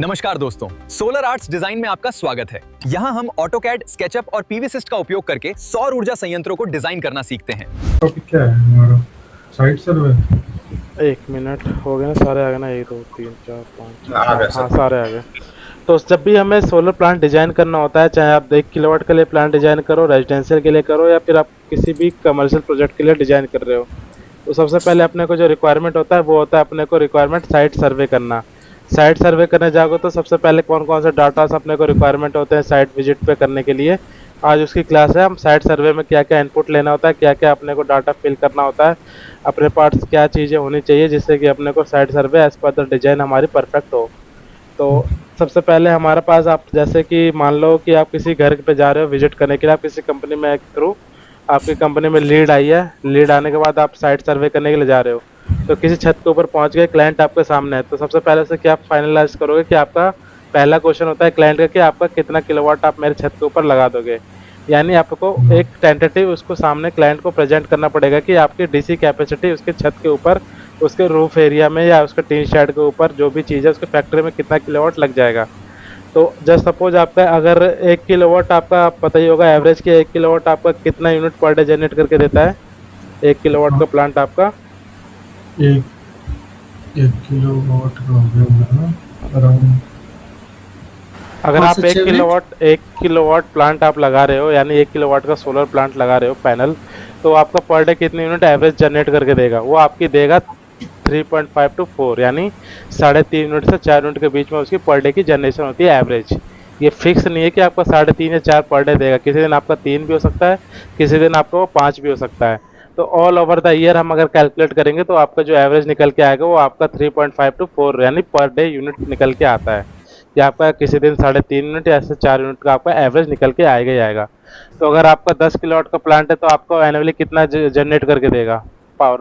नमस्कार दोस्तों, solar arts design में आपका स्वागत है। यहाँ हम ऑटोकैड, स्केचअप और पीवीसिस्ट का उपयोग करके सौर ऊर्जा संयंत्रों को डिजाइन करना सीखते हैं। टॉपिक क्या है हमारा? साइट सर्वे। एक मिनट हो गए ना, सारे आ गए ना, 1 2 3 4 5 आ गए हाँ सब। सारे आ गए। तो जब भी हमें सोलर प्लांट डिजाइन करना होता है, चाहे आप 1 किलोवाट के लिए प्लांट डिजाइन करो, रेजिडेंशियल के लिए करो, या फिर आप किसी भी कमर्शियल प्रोजेक्ट के लिए डिजाइन कर रहे हो, तो सबसे पहले अपने को जो रिक्वायरमेंट होता है वो होता है अपने को रिक्वायरमेंट साइट सर्वे करना। साइट सर्वे करने जाओगे तो सबसे पहले कौन कौन से डाटा अपने को रिक्वायरमेंट होते हैं साइट विजिट पे करने के लिए, आज उसकी क्लास है। हम साइट सर्वे में क्या क्या इनपुट लेना होता है, क्या क्या अपने को डाटा फिल करना होता है, अपने पास क्या चीज़ें होनी चाहिए जिससे कि अपने को site survey as per the design हमारी परफेक्ट हो। तो सबसे पहले हमारे पास, आप जैसे कि मान लो कि आप किसी घर पे जा रहे हो विजिट करने के लिए, आप किसी कंपनी में थ्रू आपकी कंपनी में लीड आई है, लीड आने के बाद आप साइट सर्वे करने के लिए जा रहे हो, तो किसी छत के ऊपर पहुंच गए, क्लाइंट आपके सामने है, तो सबसे पहले से क्या फाइनलाइज करोगे कि आपका पहला क्वेश्चन होता है क्लाइंट का कि आपका कितना किलोवाट आप मेरे छत के ऊपर लगा दोगे। यानी आपको एक टेंटेटिव उसको सामने क्लाइंट को प्रेजेंट करना पड़ेगा कि आपकी डीसी कैपेसिटी उसके छत के ऊपर, उसके रूफ एरिया में या उसके टीन शेड के ऊपर जो भी चीज़ है उसके फैक्ट्री में कितना किलोवाट लग जाएगा। तो जस्ट सपोज आपका अगर 1 किलोवाट आपका, आप पता ही होगा एवरेज कि 1 किलोवाट आपका कितना यूनिट पर डे जनरेट करके देता है। 1 किलोवाट का प्लांट आपका एक किलोवाट का हो गया अराउंड। अगर आप 1 किलोवाट प्लांट आप लगा रहे हो, यानी 1 किलोवाट का सोलर प्लांट लगा रहे हो पैनल, तो आपका पर डे कितने यूनिट एवरेज जनरेट करके देगा? वो आपकी देगा 3.5 to 4, यानी 3.5 यूनिट से 4 यूनिट के बीच में उसकी पर डे की जनरेशन होती है एवरेज। ये फिक्स नहीं है कि आपका 3.5 या 4 पर डे देगा, किसी दिन आपका 3 भी हो सकता है, किसी दिन आपका 5 भी हो सकता है। तो ऑल ओवर द ईयर हम अगर कैलकुलेट करेंगे तो आपका जो एवरेज निकल के आएगा वो आपका 3.5 to 4 यानी पर डे यूनिट निकल के आता है। या आपका किसी दिन 3.5 यूनिट या ऐसे 4 यूनिट का आपका एवरेज निकल के आएगा ही आएगा। तो अगर आपका 10 किलोवाट का प्लांट है तो आपको एनुअली कितना जनरेट करके देगा पावर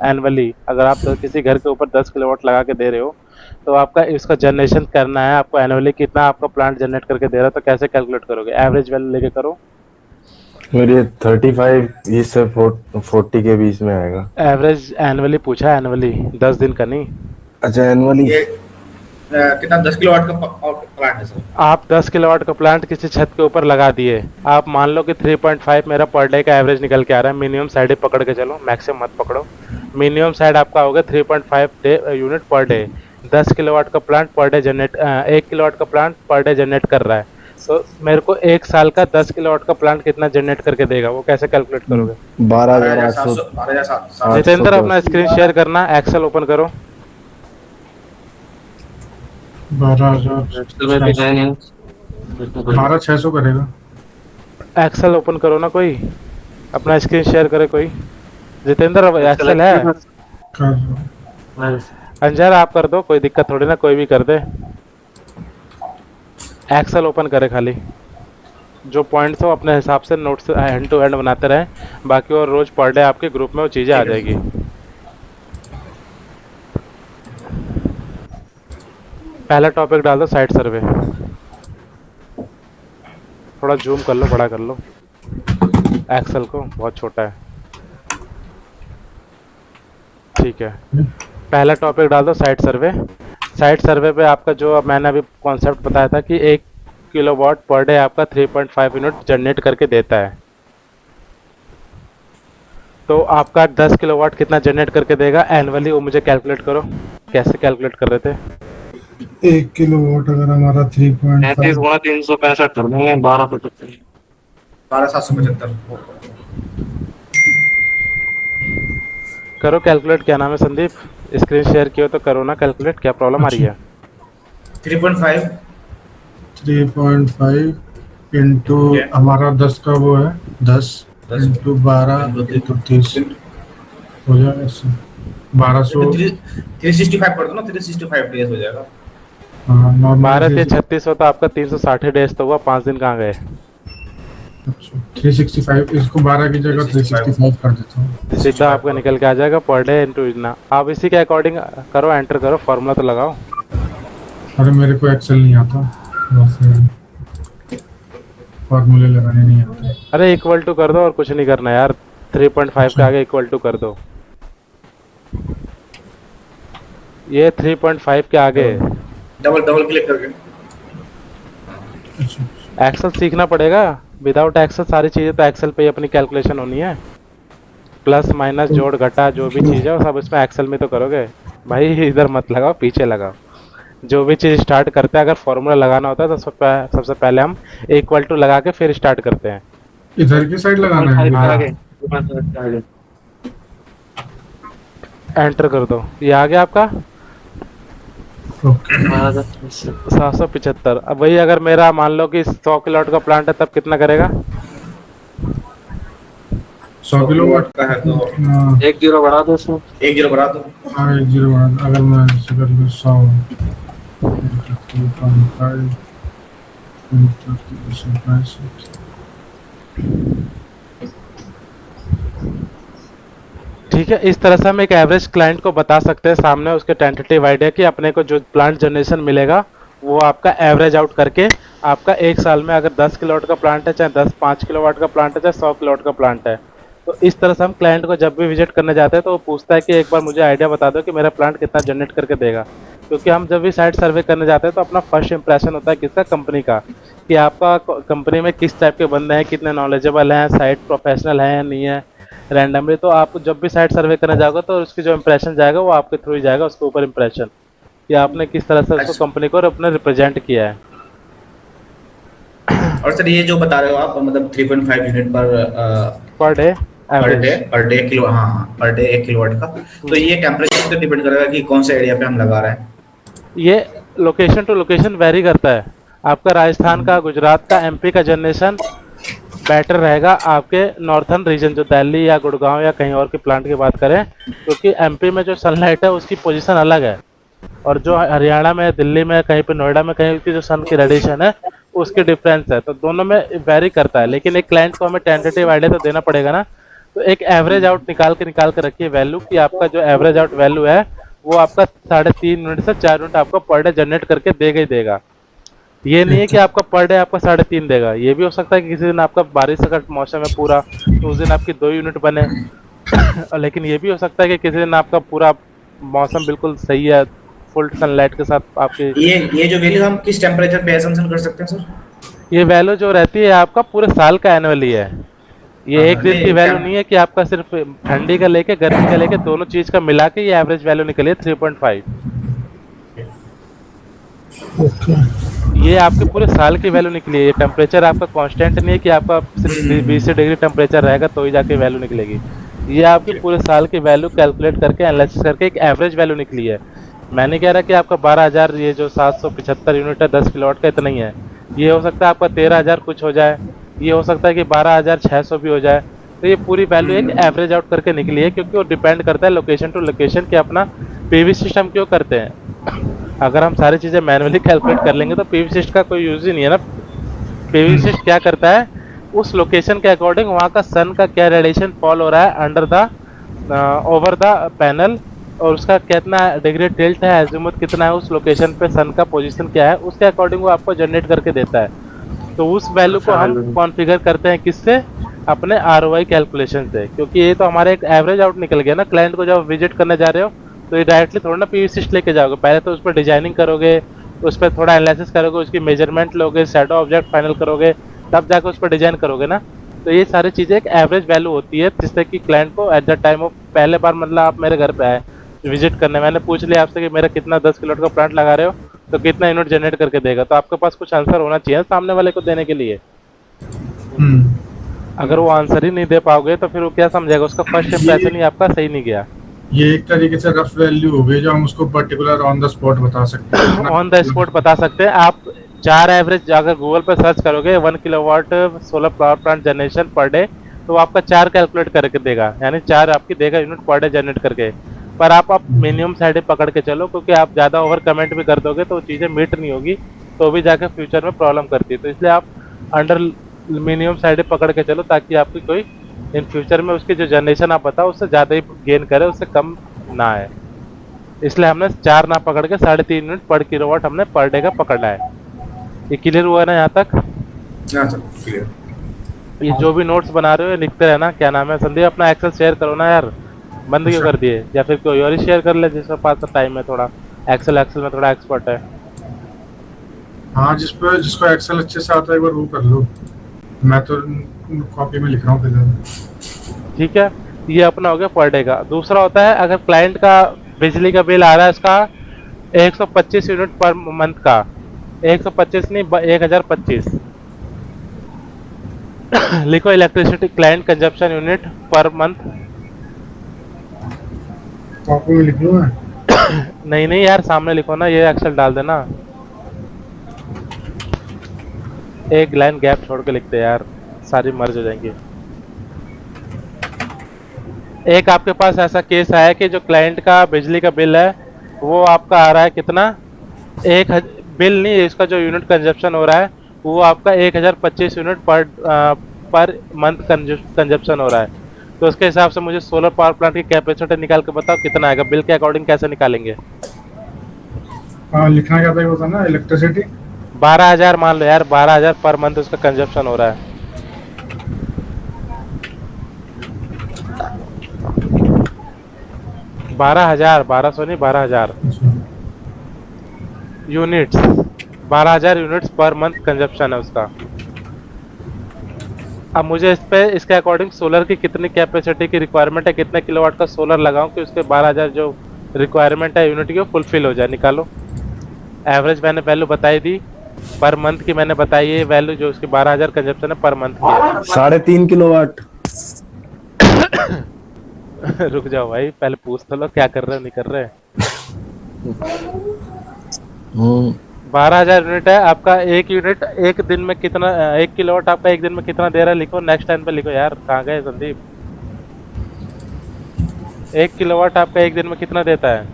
एनुअली? अगर आप किसी घर के ऊपर 10 किलोवाट लगा के दे रहे हो तो आपका इसका जनरेशन करना है, आपको एनुअली कितना आपका प्लांट जनरेट करके दे रहा है, तो कैसे कैलकुलेट करोगे? एवरेज वैल्यू लेके करो। मेरे 35 से 40 के बीच में आएगा। एवरेज एनुअली पूछा, एनुअली 10 दिन का नहीं। अच्छा एनुअली ये कितना 10 किलोवाट का प्लांट है सर? आप 10 किलोवाट का प्लांट किसी छत के ऊपर लगा दिए, आप मान लो कि 3.5 मेरा पर डे का एवरेज निकल के आ रहा है। मिनिमम साइड पकड़ के चलो, मैक्सिमम मत पकड़ो। मिनिमम साइड आपका होगा 3.5 यूनिट पर डे। 10 किलोवाट का plant per day generate, 1 kilowatt का प्लांट पर डे जनरेट कर रहा है, तो मेरे को 1 साल का 10 किलोवाट का प्लांट कितना जनरेट करके देगा, वो कैसे कैलकुलेट करोगे? 12,800। जितेंद्र अपना स्क्रीन शेयर करना, एक्सेल ओपन करो। 12,600 करेगा। एक्सेल ओपन करो ना, कोई अपना स्क्रीन शेयर करे कोई। जितेंद्र एक्सेल है? कर रहा अंजार आप कर दो, कोई दिक्कत थोड़ी ना, कोई भी कर दे। एक्सेल ओपन करे खाली, जो पॉइंट्स हो अपने हिसाब से नोट्स हैंड टू हैंड बनाते रहे, बाकी और रोज पर डे आपके ग्रुप में वो चीज़ें आ जाएगी। पहला टॉपिक डाल दो साइट सर्वे। थोड़ा जूम कर लो, बड़ा कर लो एक्सेल को, बहुत छोटा है। ठीक है, पहला टॉपिक डाल दो साइट सर्वे। साइट सर्वे पे आपका जो मैंने अभी कॉन्सेप्ट बताया था कि 1 किलोवाट पर डे आपका 3.5 यूनिट जनरेट करके देता है, तो आपका 10 किलोवाट कितना जनरेट करके देगा एनुअली, वो मुझे कैलकुलेट करो। कैसे कैलकुलेट कर रहे थे? 1 किलोवाट अगर हमारा 3.5 365 कर देंगे, 12,775। करो कैलकुलेट। क्या नाम है संदीप? स्क्रीन शेयर किया तो करो ना कैलकुलेट, क्या प्रॉब्लम आ रही है? 3.5 इंटू हमारा 10 का वो है, 10 इंटू 12 इंटू 30 हो जाएगा। 1200 365 कर दो ना, 365 डेज हो जाएगा। हाँ, नॉर्मल 12 से 36 होता आपका 360 डेज तो हुआ, 5 दिन कहाँ गए? अच्छा 365, इसको 12 की जगह 365 कर देता हूँ। सीधा आपका निकल के आ जाएगा पर डे इंटू इतना। आप इसी के अकॉर्डिंग करो, एंटर करो, फॉर्मूला तो लगाओ। अरे मेरे को एक्सेल नहीं आता, फॉर्मूले लगाने नहीं आते। अरे इक्वल टू कर दो और कुछ नहीं करना यार, 3.5 के आगे इक्वल टू कर दो। ये 3.5 के आगे डबल डबल क्लिक करके। अच्छा एक्सेल सीखना पड़ेगा। विदाउट एक्सेल सारी चीज़ें तो एक्सेल पे ही अपनी कैलकुलेशन होनी है। प्लस माइनस जोड़ घटा जो भी चीज़ है वो सब इसमें एक्सेल में तो करोगे भाई। इधर मत लगाओ, पीछे लगाओ। जो भी चीज़ स्टार्ट करते हैं, अगर फॉर्मूला लगाना होता है तो सबसे पहले हम इक्वल टू लगा के फिर स्टार्ट करते हैं। इधर की साइड लगाना है। हाँ। एंटर कर दो, ये आ गया आपका ओके 775। अब वही अगर मेरा मान लो कि 100 किलोवाट का प्लांट है तब कितना करेगा? 100 किलोवाट का है तो हाँ, 1 0 बढ़ा दो उसमें। 1 0 बढ़ा दो। हाँ, 1 0 अगर मैं ऐसे कर लूँ 100 ठीक है, इस तरह से हम एक एवरेज क्लाइंट को बता सकते हैं सामने उसके टेंटेटिव आइडिया कि अपने को जो प्लांट जनरेशन मिलेगा वो आपका एवरेज आउट करके आपका एक साल में अगर 10 किलोवाट का प्लांट है, चाहे 5 किलोवाट का प्लांट है, चाहे 100 किलोवाट का प्लांट है, तो इस तरह से हम क्लाइंट को जब भी विजिट करने जाते हैं तो वो पूछता है कि एक बार मुझे आइडिया बता दो कि मेरा प्लांट कितना जनरेट करके देगा। क्योंकि हम जब भी साइट सर्वे करने जाते हैं तो अपना फर्स्ट इंप्रेशन होता है किसका, कंपनी का, कि आपका कंपनी में किस टाइप के बंदे हैं, कितने नॉलेजेबल हैं, साइट प्रोफेशनल है या नहीं है। रैंडमली तो आप जब भी साइट सर्वे करने जाओगे तो उसकी जो इंप्रेशन जाएगा वो आपके थ्रू ही जाएगा, उसके ऊपर इंप्रेशन कि आपने किस तरह से उसको कंपनी को अपने रिप्रेजेंट किया है। और सर ये जो बता रहे हो आप मतलब 3.5 unit per day per day kilo, हाँ पर डे 1 किलोवाट का, तो ये टेम्परेचर पे डिपेंड करेगा कि कौन से एरिया पे हम लगा रहे हैं। ये लोकेशन टू लोकेशन वेरी करता है। आपका राजस्थान का, गुजरात का, एमपी का जनरेशन बेटर रहेगा आपके नॉर्थर्न रीजन, जो दिल्ली या गुड़गांव या कहीं और के प्लांट की बात करें, क्योंकि एमपी में जो सनलाइट है उसकी पोजीशन अलग है, और जो हरियाणा में, दिल्ली में, कहीं पे नोएडा में कहीं की जो सन की रेडिएशन है उसकी डिफरेंस है, तो दोनों में वेरी करता है। लेकिन एक क्लाइंट को हमें टेंटेटिव आइडिया तो देना पड़ेगा ना, तो एक एवरेज आउट निकाल के रखिए वैल्यू कि आपका जो एवरेज आउट वैल्यू है वो आपका 3.5 यूनिट से 4 यूनिट आपको पर डे जनरेट करके देगा ही देगा। ये नहीं है कि आपका पर डे आपका 3.5 देगा। ये भी हो सकता है कि किसी दिन आपका बारिश का मौसम है पूरा, तो उस दिन आपकी 2 यूनिट बने। लेकिन ये भी हो सकता है कि किसी दिन आपका पूरा मौसम बिल्कुल सही है, फुल सनलाइट के साथ आपके। ये जो वैल्यू हम किस टेम्परेचर पे असम्पशन कर सकते हैं सर? ये वैल्यू जो रहती है आपका पूरे साल का एनुअली है। ये एक दिन की वैल्यू नहीं है कि आपका सिर्फ ठंडी का लेके गर्मी का लेके दोनों चीज का मिला के ये एवरेज वैल्यू निकली है 3.5। ये आपके पूरे साल की वैल्यू निकली है। ये टेम्परेचर आपका कांस्टेंट नहीं है कि आपका सिर्फ 20 डिग्री टेम्परेचर रहेगा तो ही जाके वैल्यू निकलेगी। ये आपकी पूरे साल की वैल्यू कैलकुलेट करके एनालिसिस करके एक एवरेज वैल्यू निकली है। मैं नहीं कह रहा कि आपका 12,000 ये जो 775 यूनिट है 10 किलोवाट का इतना ही है। ये हो सकता है आपका 13,000 कुछ हो जाए, ये हो सकता है कि 12,600 भी हो जाए। तो ये पूरी वैल्यू एक एवरेज आउट करके निकली है, क्योंकि वो डिपेंड करता है लोकेशन टू लोकेशन कि अपना पीवी सिस्टम क्यों करते हैं। अगर हम सारी चीज़ें मैनुअली कैलकुलेट कर लेंगे तो पीवी सिस्टम का कोई यूज़ ही नहीं है ना। पीवी सिस्टम क्या करता है, उस लोकेशन के अकॉर्डिंग वहाँ का सन का क्या रेडिएशन फॉल हो रहा है under the over the panel, और उसका कितना डिग्री टिल्ट है, एजिमुथ कितना है, उस लोकेशन पे सन का पोजीशन क्या है, उसके अकॉर्डिंग वो आपको जनरेट करके देता है। तो उस वैल्यू को हम कॉन्फ़िगर करते हैं किससे, अपने ROI कैलकुलेशन से। क्योंकि ये तो हमारा एक एवरेज आउट निकल गया ना। क्लाइंट को जब विजिट करने जा रहे हो तो ये डायरेक्टली थोड़ा ना पीवी सिस्ट लेके जाओगे, पहले तो उस पर डिजाइनिंग करोगे, उस पर थोड़ा एनालिसिस करोगे, उसकी मेजरमेंट लोगे, शैडो ऑब्जेक्ट फाइनल करोगे, तब जाकर उस पर डिजाइन करोगे ना। तो ये सारी चीज़ें एक एवरेज वैल्यू होती है, जिससे कि क्लाइंट को एट द टाइम ऑफ पहले बार, मतलब आप मेरे घर पे आए विजिट करने, मैंने पूछ लिया आपसे कि मेरा कितना 10 किलोवाट का प्लांट लगा रहे हो तो कितना यूनिट जनरेट करके देगा, तो आपके पास कुछ आंसर होना चाहिए सामने वाले को देने के लिए। अगर वो आंसर ही नहीं दे पाओगे तो फिर वो क्या समझेगा, उसका फर्स्ट इंप्रेशन ही आपका सही नहीं गया। ये एक तरीके से रफ वैल्यू हो गई जो हम उसको पर्टिकुलर ऑन द स्पॉट बता सकते हैं। ऑन द स्पॉट बता सकते हैं आप। 4 एवरेज अगर गूगल पर सर्च करोगे 1 kilowatt solar power plant generation per day, तो आपका 4 कैलकुलेट करके देगा, यानी 4 आपकी देगा यूनिट पर डे जनरेट करके। पर आप मिनिमम साइड पकड़ के चलो, क्योंकि आप ज़्यादा ओवर कमेंट भी कर दोगे तो चीज़ें मीट नहीं होगी, तो भी जाकर फ्यूचर में प्रॉब्लम करती है। तो इसलिए आप अंडर मिनिमम साइड पकड़ के चलो, ताकि आपकी कोई इन फ्यूचर में उसकी जो जनरेशन आप बताओ उससे ज़्यादा ही गेन करे, उससे कम ना आए। इसलिए हमने 4 ना पकड़ के 3.5 यूनिट पर किलोवाट हमने पर डे का पकड़ा है। ये क्लियर हुआ ना यहाँ तक? हाँ सर क्लियर। ये जो भी नोट्स बना रहे हो लिखते रहना। क्या नाम है संदीप, अपना एक्सेल शेयर करो ना यार, बंद क्यों कर दिए? या फिर कोई और ही शेयर कर ले जिसके पास टाइम है, थोड़ा एक्सेल में थोड़ा एक्सपर्ट है। हाँ, जिसको एक्सेल अच्छे से आता है एक बार वो कर लो। मैं तो कॉपी में लिख रहा हूँ फिलहाल। ठीक है, ये अपना हो गया पर डे का। दूसरा होता है अगर क्लाइंट का बिजली का बिल आ रहा है इसका 125 यूनिट पर मंथ का, 125 नहीं 1025 लिखो electricity client consumption unit per month. Copy में लिख लो मैं। नहीं नहीं यार, सामने लिखो ना, ये एक्सेल डाल देना, एक लाइन गैप छोड़ के लिखते यार, सारी मर्ज हो जाएंगी। एक आपके पास ऐसा केस आया कि जो क्लाइंट का बिजली का बिल है वो आपका आ रहा है कितना, बिल नहीं, इसका जो यूनिट कंजप्शन हो रहा है वो आपका 1025 यूनिट पर मंथ कंजप्शन हो रहा है। तो उसके हिसाब से मुझे सोलर पावर प्लांट की कैपेसिटी निकाल के बताओ कितना आएगा, बिल के अकॉर्डिंग कैसे निकालेंगे। हाँ, लिखना क्या था, ये होता ना इलेक्ट्रिसिटी 12,000 मान लो यार, 12,000 पर मंथ उसका कंजप्शन हो रहा है। बारह हजार, 1200 नहीं 12,000 units, 12,000 units per month consumption है उसका। अब मुझे इस पे इसके अकॉर्डिंग सोलर की कितनी कैपेसिटी की रिक्वायरमेंट है, कितने किलोवाट का सोलर लगाऊं कि उसके 12,000 जो रिक्वायरमेंट है यूनिट की वो फुलफिल हो जाए। निकालो, एवरेज मैंने वैल्यू बताई दी, पर मंथ की मैंने बताई है वैल्यू, जो उसकी 12,000 कंजप्शन है पर मंथ की है। 3.5 किलोवाट। रुक जाओ भाई, पहले पूछ तो लो क्या कर रहे हो नहीं कर रहे। 12,000 यूनिट है आपका, एक यूनिट एक दिन में कितना, 1 किलोवाट आपका एक दिन में कितना दे रहा है, लिखो नेक्स्ट टाइम पे लिखो यार, कहाँ गए संदीप। 1 किलोवाट आपका एक दिन में कितना देता है?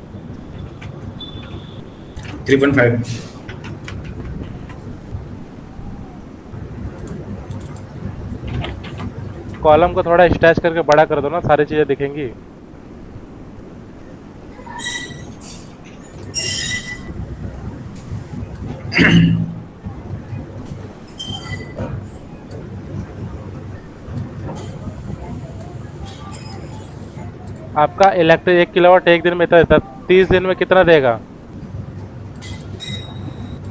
3.5। कॉलम को थोड़ा स्ट्रेच करके बड़ा कर दो ना, सारी चीजें दिखेंगी। आपका इलेक्ट्रिक 1 किलोवाट एक दिन में इतना देता है, 30 दिन में कितना देगा?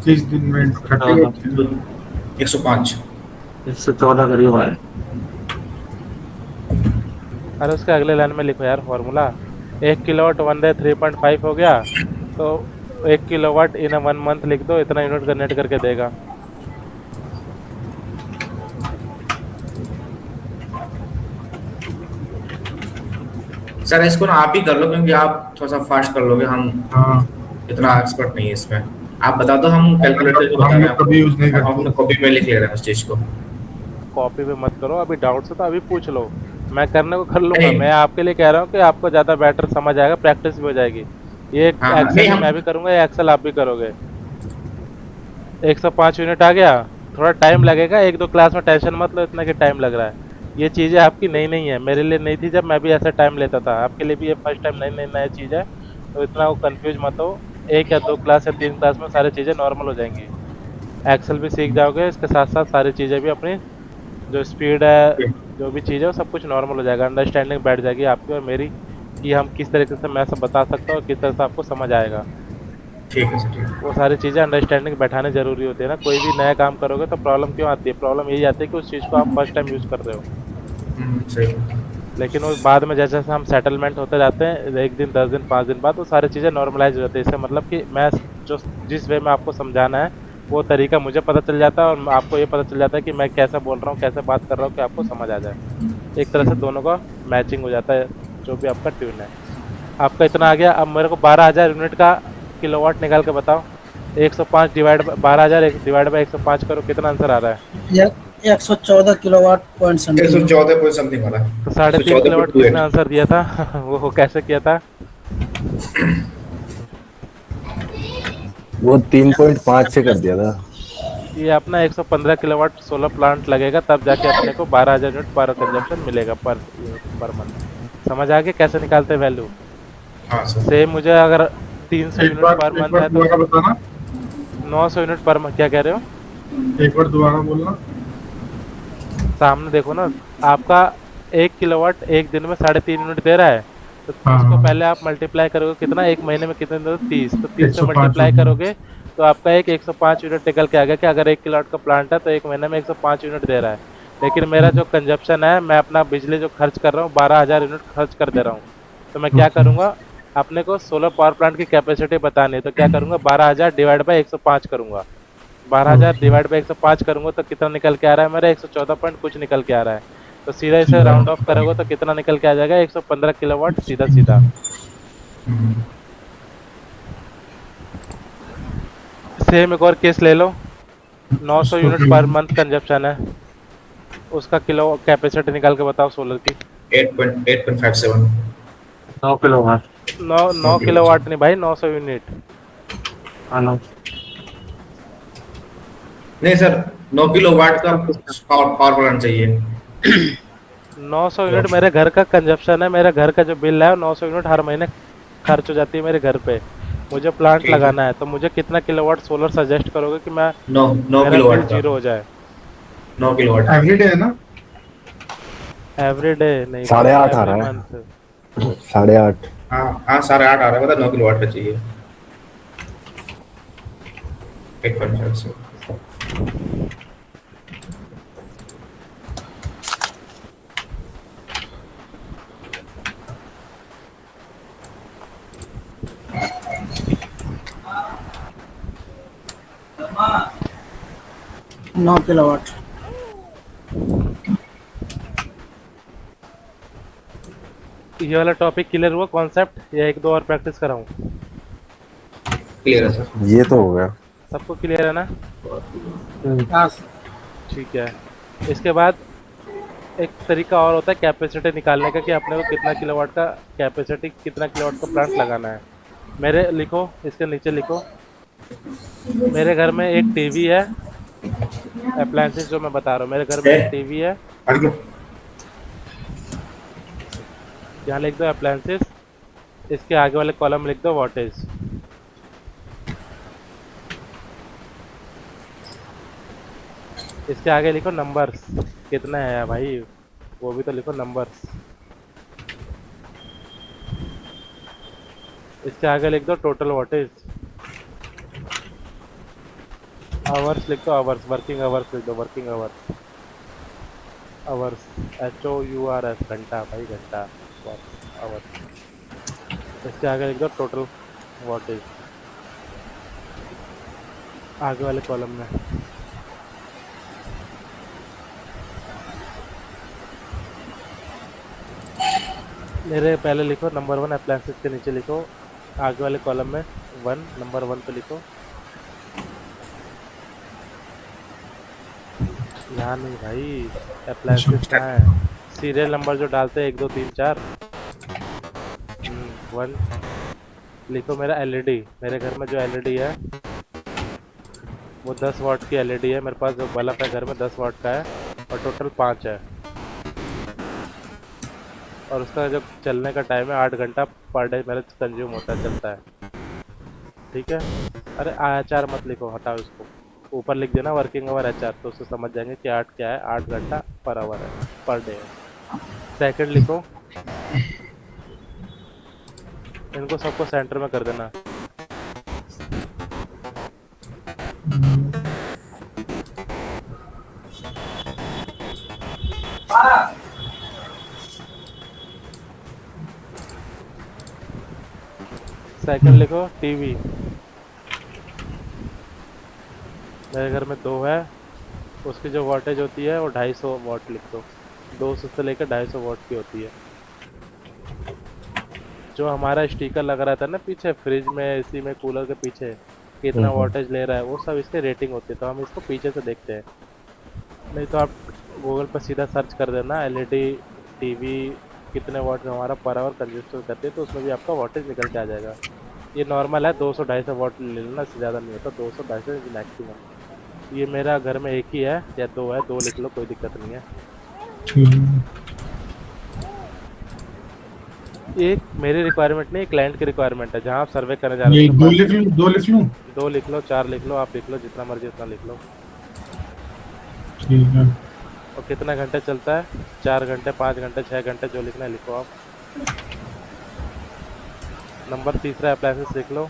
30 दिन में 30 105। 114 करीब आए। अरे उसके अगले लाइन में लिखो यार फॉर्मूला, 1 किलोवाट 1 डे 3.5 हो गया, तो 1 किलोवाट इन 1 मंथ लिख दो, इतना यूनिट जनरेट करके देगा। सर इसको ना आप ही कर लो, क्योंकि आप थोड़ा सा फास्ट कर लोगे, हम हाँ, इतना एक्सपर्ट नहीं है इसमें। आप बता दो, हम कैलकुलेटर को बता हम रहे लोग कभी यूज नहीं हैं, करते। हम कॉपी में लिख ले रहे हैं उस चीज को। कॉपी पे मत करो, अभी डाउट से तो अभी पूछ लो, मैं करने को कर लूंगा। नहीं। मैं आपके लिए कह रहा हूँ कि आपको ज्यादा बेटर समझ आएगा, प्रैक्टिस भी हो जाएगी। ये हाँ, नहीं, एक्सेल हम- मैं भी करूंगा, ये एक्सेल आप भी करोगे। 105 यूनिट आ गया, थोड़ा टाइम लगेगा, 1-2 क्लास में टेंशन मत लो इतना कि टाइम लग रहा है। ये चीज़ें आपकी नई नहीं है, मेरे लिए नहीं थी जब मैं भी ऐसा टाइम लेता था, आपके लिए भी ये फर्स्ट टाइम नई नई नई चीज़ है, तो इतना वो कंफ्यूज मत हो। 1 या 2 क्लास या 3 क्लास में सारी चीज़ें नॉर्मल हो जाएंगी। एक्सेल भी सीख जाओगे, इसके साथ साथ सारी चीज़ें भी, अपनी जो स्पीड है, जो भी चीज़ है वो सब कुछ नॉर्मल हो जाएगा, अंडरस्टैंडिंग बैठ जाएगी आपकी और मेरी, कि हम किस तरीके से मैं सब बता सकता हूँ, किस तरह से आपको समझ आएगा। ठीक है सर, ठीक है। वो सारी चीज़ें अंडरस्टैंडिंग बैठाने जरूरी होती है ना। कोई भी नया काम करोगे तो प्रॉब्लम क्यों आती है? प्रॉब्लम यही आती है कि उस चीज़ को आप फर्स्ट टाइम यूज़ कर रहे हो, सही। लेकिन वो बाद में जैसे जैसे हम सेटलमेंट होते जाते हैं, 1 दिन 10 दिन 5 दिन बाद वो सारी चीज़ें नॉर्मलाइज हो जाती है। इससे मतलब कि मैं जो जिस वे में आपको समझाना है वो तरीका मुझे पता चल जाता है, और आपको ये पता चल जाता है कि मैं कैसे बोल रहा हूँ, कैसे बात कर रहा हूँ, कि आपको समझ आ जाए। एक तरह से दोनों का मैचिंग हो जाता है, जो भी आपका ट्यून है। आपका इतना आ गया, अब मेरे को 12,000 यूनिट का किलोवाट निकाल के बताओ। 105 डिवाइड 12,000 डिवाइड बाई 105 करो, कितना आंसर आ रहा है? 114 किलोवाट पॉइंट समथिंग। 114 कोई समथिंग वाला। तो 3.5 किलोवाट किसने आंसर दिया था? वो कैसे किया था? वो 3.5 से कर दिया था। ये अपना 115 किलोवाट सोलर प्लांट लगेगा, तब जाके अपने को 12,000 यूनिट पर कंजप्शन मिलेगा पर मंथ। समझ आ गया कैसे निकालते हैं वैल्यू? हाँ सर। सेम मुझे अगर 300 एक यूनिट बार पर एक मंथ बार है दोबारा तो बताना, 900 यूनिट पर मंथ। क्या कह रहे हो? एक बार दोबारा बोलना। सामने देखो ना, आपका 1 किलोवाट एक दिन में 3.5 यूनिट दे रहा है, तो हाँ, इसको हाँ। पहले आप मल्टीप्लाई करोगे, कितना एक महीने में कितने दे? 30, तो 30 से 105 मल्टीप्लाई होगा। करोगे तो आपका एक 105 यूनिट निकल के आ गया कि अगर 1 किलोवाट का प्लांट है तो एक महीने में 105 यूनिट दे रहा है। लेकिन मेरा जो कंजप्शन है, मैं अपना बिजली जो खर्च कर रहा हूँ 12,000 यूनिट खर्च कर दे रहा हूँ। तो मैं क्या करूँगा, अपने को सोलर पावर प्लांट की कैपेसिटी बतानी है, तो क्या करूँगा 12,000 डिवाइड बाई 105 करूँगा। 12,000 डिवाइड बाई 105 करूँगा तो कितना निकल के आ रहा है मेरा, 114 पॉइंट कुछ निकल के आ रहा है। तो सीधा इसे राउंड ऑफ करोगे तो कितना निकल के आ जाएगा, 115 किलोवाट सीधा सीधा। सेम एक और केस ले लो, 900 यूनिट पर मंथ कंजप्शन है, उसका किलो कैपेसिटी निकाल के बताओ सोलर की। 8.57 9 किलोवाट। 9 किलोवाट नहीं भाई, 900 यूनिट। हाँ 9। नहीं सर, 9 किलोवाट का पावर प्लांट चाहिए। 900 यूनिट मेरे घर का कंजप्शन है, मेरे घर का जो बिल है 900 यूनिट हर महीने खर्च हो जाती है मेरे घर पे। मुझे प्लांट ठीक है। लगाना है, तो मुझे कितना किलोवाट सोलर सजेस्ट करोगे कि मैं 9 मेरा किलोवाट बिल का। जीरो हो जाए? 9 किलोवाट। एवरीडे है ना? एवरीडे नहीं, 8.5 आ every रहा है। month। 8.5। हाँ 8.5 आ रहा है, मतलब 9 किलोवाट का चाहिए। 8.57। नौ किलोवाट। ये वाला टॉपिक क्लियर हुआ, कॉन्सेप्ट, या एक दो और प्रैक्टिस कराऊं? क्लियर है सर। ये तो हो गया। सबको क्लियर है ना? हाँ ठीक है। इसके बाद एक तरीका और होता है कैपेसिटी निकालने का, कि अपने को कितना किलोवाट का कैपेसिटी, कितना किलोवाट का प्लांट लगाना है। मेरे लिखो, इसके नीचे लिखो, मेरे घर में एक टीवी है, अप्लायंसेस जो मैं बता रहा हूँ, मेरे घर में एक टीवी है, यहाँ लिख दो अप्लायंसेस, इसके आगे वाले कॉलम में लिख दो वॉटेज। इसके आगे लिखो नंबर्स, कितना है भाई वो भी तो लिखो नंबर्स। इसके आगे लिख दो टोटल वॉटेज। आवर्स लिख दो, आवर्स, वर्किंग आवर्स लिख दो, वर्किंग आवर्स। आवर्स HOURS, घंटा भाई, घंटा, आवर्स। इसके आगे लिख दो टोटल वॉटेज आगे वाले कॉलम में। मेरे पहले लिखो नंबर 1 अप्लायंसेस के नीचे लिखो आगे वाले कॉलम में 1, नंबर 1 पे लिखो। यहाँ नहीं भाई, अप्लायंसेस कहाँ है? सीरियल नंबर जो डालते हैं 1 2 3 4। 1 लिखो मेरा LED, मेरे घर में जो LED है वो 10 वाट की LED है। मेरे पास जो बल्ब है घर में 10 वाट का है और टोटल 5 है, और उसका जो चलने का टाइम है 8 घंटा पर डे मेरा कंज्यूम होता है, चलता है। ठीक है। अरे HR मत लिखो, हटाओ इसको, ऊपर लिख देना वर्किंग आवर HR, तो उससे समझ जाएंगे कि 8 क्या है, 8 घंटा पर आवर है, पर डे है। सेकंड लिखो, इनको सबको सेंटर में कर देना। सेकंड लिखो टीवी, मेरे घर में 2 है, उसकी जो वाटेज होती है वो 250 वाट लिख दो, 200 से लेकर 250 वाट की होती है। जो हमारा स्टिकर लगा रहा था ना पीछे फ्रिज में, एसी में, कूलर के पीछे कितना वाटेज ले रहा है, वो सब इसके रेटिंग होती है, तो हम इसको पीछे से देखते हैं। नहीं तो आप गूगल पर सीधा सर्च कर देना LED टीवी कितने वाट में हमारा पर आवर कंज्यूम करते हैं, तो उसमें भी आपका वाटेज निकल के आ जाएगा। ये नॉर्मल है, 200-250 वाट ले लेना, इससे ज़्यादा नहीं होता, 200-250 मैक्सिमम। ये मेरा घर में एक ही है या 2 है, 2 लिख लो, कोई दिक्कत नहीं है। एक मेरी रिक्वायरमेंट नहीं, क्लाइंट की रिक्वायरमेंट है, जहाँ आप सर्वे करने जा रहे ये हो। 2 लिख लूं, 2 लिख लूं? 2 लिख लो, 4 लिख लो, आप लिख लो जितना मर्जी उतना लिख लो। ठीक है। और कितना घंटे चलता है? 4 घंटे, 5 घंटे, 6 घंटे, जो लिखना है लिखो आप। नंबर तीसरा अप्लायंसेस लिख लो,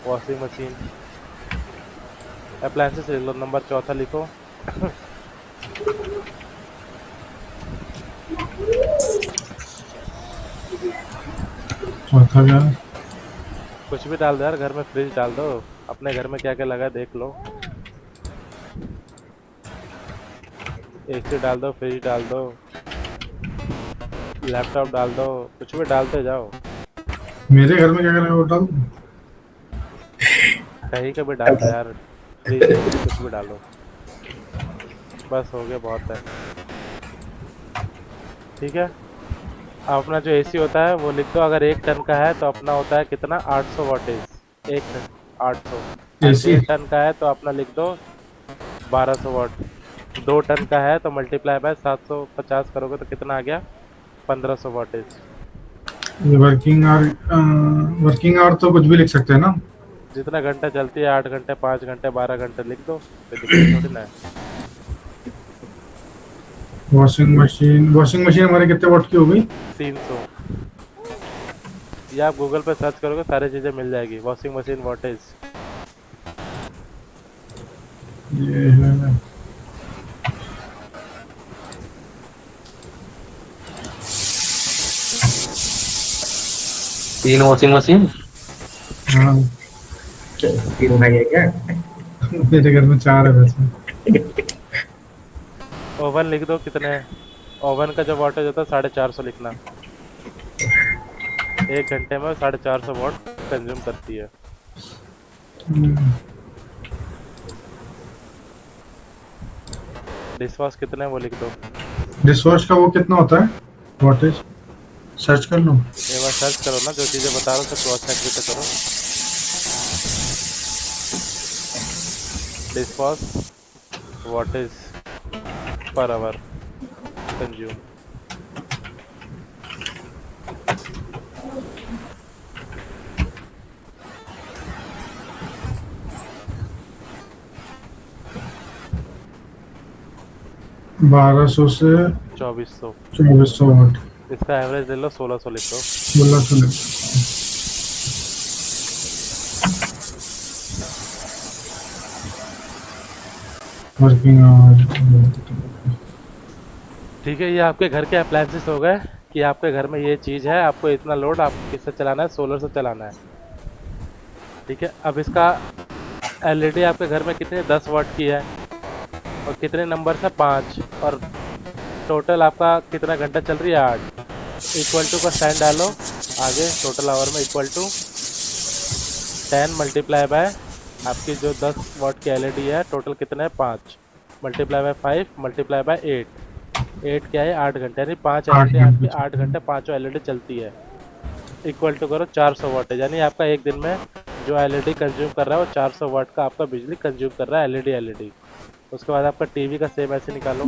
वॉशिंग मशीन, अप्लायंसेस लिख लो, नंबर चौथा लिखो। चौथा क्या? कुछ भी डाल दो यार, घर में फ्रिज डाल दो, अपने घर में क्या क्या लगा है देख लो। एसी डाल दो, फ्रिज डाल दो, लैपटॉप डाल दो, कुछ भी डालते जाओ। मेरे घर में क्या करें, वो डाल दूं? कहीं का भी डाल दो यार, फ्रिज एसी कुछ भी डालो, बस हो गया, बहुत है। ठीक है, अब अपना जो एसी होता है वो लिख दो। अगर 1 टन का है तो अपना होता है कितना, 800 वॉटेज। 800। AC? 1.5 टन का है तो अपना लिख दो 1200 वॉट। 2 टन का है तो मल्टीप्लाई बाय 750 करोगे तो कितना आ गया, 1500 वॉटेज। ये वर्किंग आवर तो कुछ भी लिख सकते हैं ना? जितना घंटा चलती है, 8 घंटे, 5 घंटे, 12 घंटे लिख दो, कोई दिक्कत थोड़ी ना है। वॉशिंग मशीन हमारे कितने वॉट की हो गई? 300। ये आप गूगल पे सर्च करोगे सारी चीज़ें मिल जाएगी, वॉशिंग मशीन वॉटेज। ये है 3 वॉशिंग मशीन। हाँ। 3 भाई है क्या? मेरे घर में 4 है वैसे। ओवन लिख दो कितने है। ओवन का जो वॉटेज होता है 450 लिखना। 1 घंटे में 450 वॉट कंज्यूम करती है। डिश वॉश कितने है वो लिख दो। डिश वॉश का वो कितना होता है वॉटेज? सर्च कर लो। एक बार सर्च करो ना, जो चीज़ें बता रहा हूँ तो क्रॉस चेक भी तो करो। Dish wash wattage per hour consume. बारह सौ से 2400। 2400 वॉट। इसका एवरेज ले लो, 1600 लिख दो। 1600। Working hour. ठीक है, ये आपके घर के अप्लायंसेस हो गए कि आपके घर में ये चीज़ है, आपको इतना लोड आप किससे चलाना है, सोलर से चलाना है। ठीक है, अब इसका एलईडी आपके घर में कितने, 10 वाट की है और कितने नंबर से, 5, और टोटल आपका कितना घंटा चल रही है, 8। इक्वल टू का साइन डालो आगे, टोटल आवर में इक्वल टू 10 मल्टीप्लाई बाय आपकी जो 10 वाट की एलईडी है, टोटल कितना है, 5 मल्टीप्लाई बाय 5 मल्टीप्लाई बाय 8 क्या है, 8 घंटे, यानी 5 एलईडी आपकी 8 घंटे 5 एलईडी चलती है। इक्वल टू करो 400 वाटेज, यानी आपका एक दिन में जो एलईडी कंज्यूम कर रहा है वो 400 वाट का आपका बिजली कंज्यूम कर रहा है एलईडी। उसके बाद आपका टीवी का सेम ऐसे निकालो।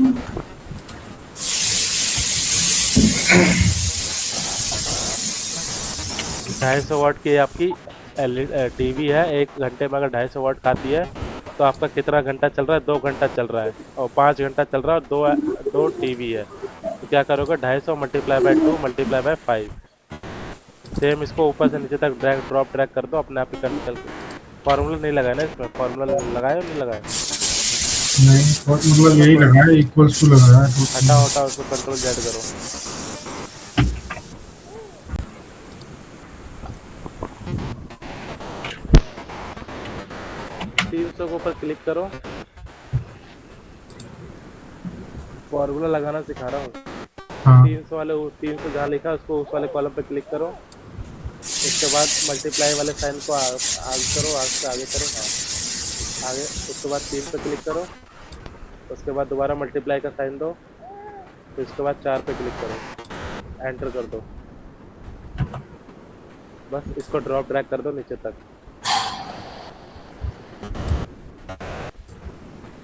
250 वाट की आपकी टीवी है, 1 घंटे में अगर 250 वाट खाती है तो आपका कितना घंटा चल रहा है, 2 घंटा चल रहा है, और 5 घंटा चल रहा है और दो टीवी है, तो क्या करोगे, 250 multiply by 2 multiply by 5। Same इसको ऊपर से नीचे तक ड्रॉप ड्रैग कर दो, अपने आप ही निकल के। फार्मूला नहीं लगाया ना इसमें, फार्मूला लगाया नहीं लगाया, नहीं मतलब यही लगा है, इक्वल्स टू लगाया है। हटाओ उसको, कंट्रोल जेड करो। के ऊपर क्लिक करो, फॉर्मूला लगाना सिखा रहा हूँ। हाँ। 300 जहाँ लिखा उसको उस वाले कॉलम पे क्लिक करो। उसके बाद मल्टीप्लाई वाले साइन को आगे करो, आगे करो, हाँ आगे। उसके बाद 3 पे क्लिक करो, उसके बाद दोबारा मल्टीप्लाई का साइन दो, फिर उसके बाद 4 पे क्लिक करो, एंटर कर दो। बस इसको ड्रॉप ड्रैग कर दो नीचे तक,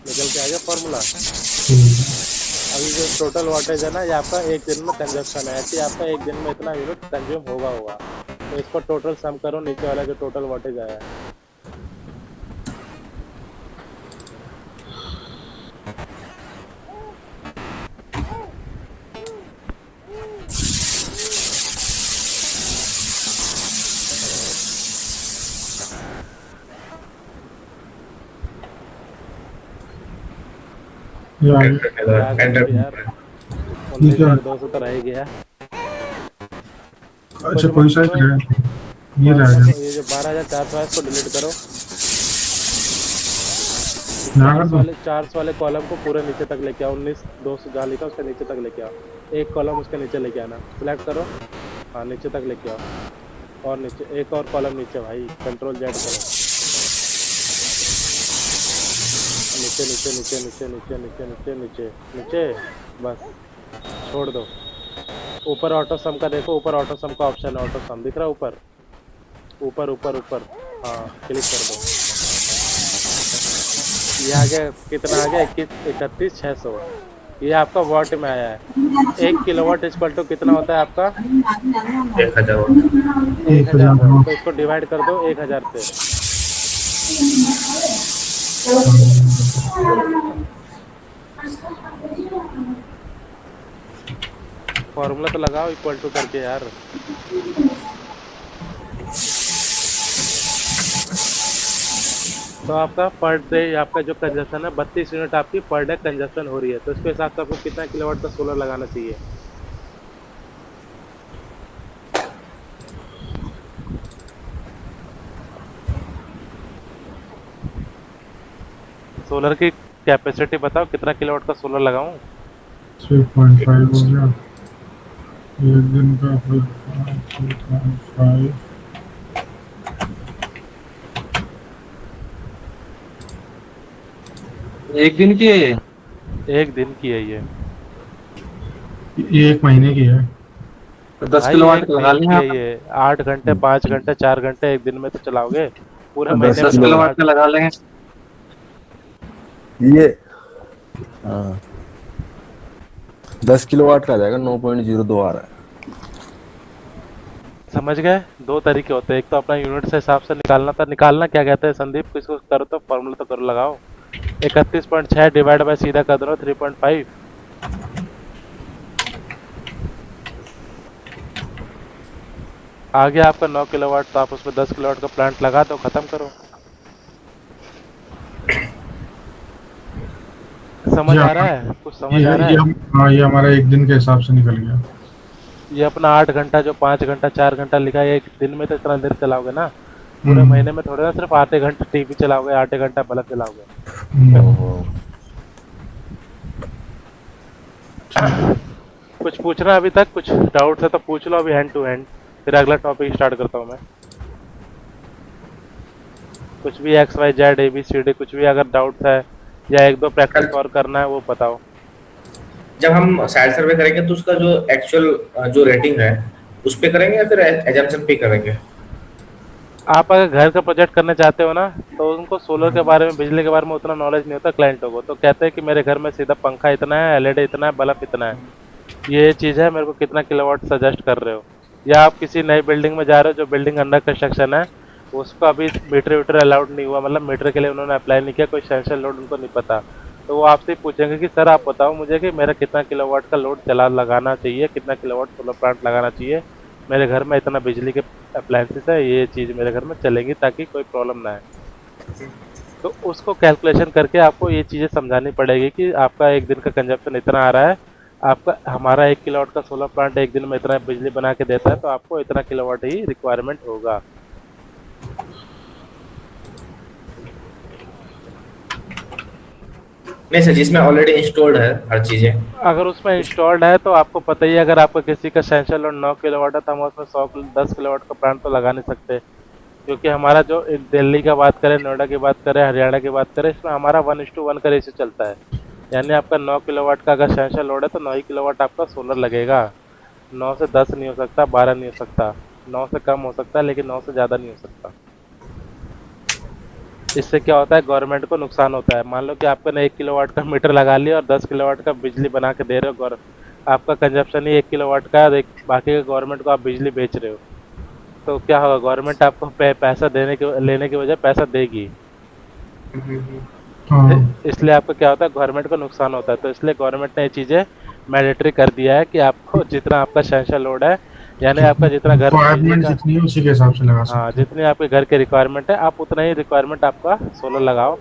निकल के आ गया फॉर्मूला। अभी जो टोटल वाटेज है ना, ये आपका एक दिन में कंजप्शन है, ऐसे आपका एक दिन में इतना यूनिट कंज्यूम होगा। तो इसको टोटल सम करो, नीचे वाला जो टोटल वाटेज आया है। ये आ गया। एंटर यार ये क्या? 19,200 तो रह ही गया। अच्छा कोई सा है ये रह गया। ये जो 12,400 है इसको डिलीट करो। यहाँ कर 400 दो। वाले 400 वाले कॉलम को पूरे नीचे तक लेके आओ। 19,200 जहाँ लिखा उसके नीचे तक लेके आओ। एक कॉलम उसके नीचे लेके आना, सिलेक्ट करो। हाँ नीचे तक लेके आओ और नीचे एक और कॉलम नीचे भाई, कंट्रोल जेड करो। नीचे नीचे नीचे नीचे नीचे नीचे नीचे नीचे नीचे बस छोड़ दो। ऊपर ऑटो सम का देखो, ऊपर ऑटो सम का ऑप्शन है, ऑटो सम दिख रहा है ऊपर ऊपर ऊपर ऊपर। हाँ क्लिक कर दो। ये आ गया, कितना आ गया 31,600। ये आपका वाट में आया है। 1 किलोवाट इक्वल टू कितना होता है आपका? 1000 1000 वाट। तो इसको डिवाइड कर दो 1000 से। फॉर्मूला तो लगाओ इक्वल टू करके यार। तो आपका पर डे आपका जो कंजप्शन है 32 यूनिट आपकी पर डे कंजप्शन हो रही है। तो इसके हिसाब से आपको कितना किलोवाट का सोलर लगाना चाहिए? सोलर की कैपेसिटी बताओ, कितना किलोवाट का सोलर लगाऊं? 3.5 हो गया। एक दिन का फिर 3.5। एक दिन की है ये? एक दिन की है ये ये 1 महीने की है। तो 10 भाई। किलोवाट एक लगा दिन की लें है आप। ये। 8 घंटे 5 घंटे 4 घंटे एक दिन में तो चलाओगे, पूरे तो महीने में 10 तो किलोवाट का लगा लेंगे। ये हाँ 10 किलोवाट का आ जाएगा, 9.02 आ रहा है। समझ गए? दो तरीके होते हैं, एक तो अपना यूनिट से हिसाब से निकालना था। निकालना क्या कहते हैं संदीप? किसको करो तो फॉर्मूला तो करो, लगाओ। 31.6 डिवाइड बाय सीधा कर दो 3.5। आ गया आपका 9 किलोवाट। तो आप उसमें 10 किलोवाट का प्लांट लगा दो, खत्म करो। समझ आ रहा है? कुछ समझ आ रहा है? हाँ ये हमारा एक दिन के हिसाब से निकल गया। ये अपना 8 घंटा जो 5 घंटा 4 घंटा लिखा है, एक दिन में तो इतना देर चलाओगे ना। पूरे महीने में थोड़े ना सिर्फ आधे घंटे टीवी चलाओगे, 8 घंटा बल्ब चलाओगे। ओहो। कुछ पूछना अभी तक? कुछ डाउट है तो पूछ लो अभी हैंड टू हैंड, फिर अगला टॉपिक स्टार्ट करता हूँ मैं। कुछ भी XYZ ABCD कुछ भी अगर डाउट है या एक दो प्रैक्टिस और करना है वो बताओ। जब हम साइड सर्वे करेंगे तो उसका जो एक्चुअल जो रेटिंग है उस पे करेंगे या फिर एजम्पशन पे करेंगे? आप अगर घर का प्रोजेक्ट करना चाहते हो ना, तो उनको सोलर के बारे में बिजली के बारे में उतना नॉलेज नहीं होता क्लाइंटों को। तो कहते हैं कि मेरे घर में सीधा पंखा इतना है, LED इतना है, बल्ब इतना है, ये चीज़ है, मेरे को कितना किलोवाट सजेस्ट कर रहे हो। या आप किसी नई बिल्डिंग में जा रहे हो जो बिल्डिंग अंडर कंस्ट्रक्शन है, उसको अभी मीटर वीटर अलाउड नहीं हुआ, मतलब मीटर के लिए उन्होंने अप्लाई नहीं किया, कोई सेंसर लोड उनको नहीं पता। तो वो आपसे पूछेंगे कि सर आप बताओ मुझे कि मेरा कितना किलोवाट का लोड चला लगाना चाहिए, कितना किलोवाट सोलर प्लांट लगाना चाहिए, मेरे घर में इतना बिजली के अप्लायंसेस है, ये चीज़ मेरे घर में चलेंगी ताकि कोई प्रॉब्लम ना आए। तो उसको कैलकुलेशन करके आपको ये चीज़ें समझानी पड़ेगी कि आपका एक दिन का कंजप्शन इतना आ रहा है, आपका हमारा 1 किलोवाट का सोलर प्लांट एक दिन में इतना बिजली बना के देता है, तो आपको इतना किलोवाट ही रिक्वायरमेंट होगा। नहीं सर, जिसमें ऑलरेडी इंस्टॉल्ड है हर चीजें। अगर उसमें इंस्टॉल्ड है तो आपको पता ही है, अगर आपका किसी का सेंसर लोड 9 किलोवाट है तो हम उसमें 10 किलोवाट का प्लांट तो लगा नहीं सकते। क्योंकि हमारा जो दिल्ली का बात करें, नोएडा की बात करें, हरियाणा की बात करें, इसमें हमारा 1:1 का रेशियो चलता है। यानी आपका 9 किलोवाट का अगर सेंसर लोड है तो 9 ही किलोवाट आपका सोलर लगेगा। 9 से 10 नहीं हो सकता, 12 नहीं हो सकता, 9 से कम हो सकता है, लेकिन 9 से ज़्यादा नहीं हो सकता। इससे क्या होता है, गवर्नमेंट को नुकसान होता है। मान लो कि आपने 1 किलोवाट का मीटर लगा लिया और 10 किलोवाट का बिजली बना के दे रहे हो, आपका कंजप्शन ही 1 किलोवाट का है, बाकी गवर्नमेंट को आप बिजली बेच रहे हो, तो क्या होगा, गवर्नमेंट आपको पैसा लेने की वजह पैसा देगी। इसलिए आपको क्या होता है, गवर्नमेंट को नुकसान होता है। तो इसलिए गवर्नमेंट ने ये चीज़ें मैंडेटरी कर दिया है कि आपको जितना आपका सेंसर लोड है, यानी आपका जितना घर रिक्वायरमेंट जितनी है उसी के हिसाब से लगा सकते हाँ, जितनी आपके घर की रिक्वायरमेंट है आप उतना ही रिक्वायरमेंट आपका सोलर लगाओ।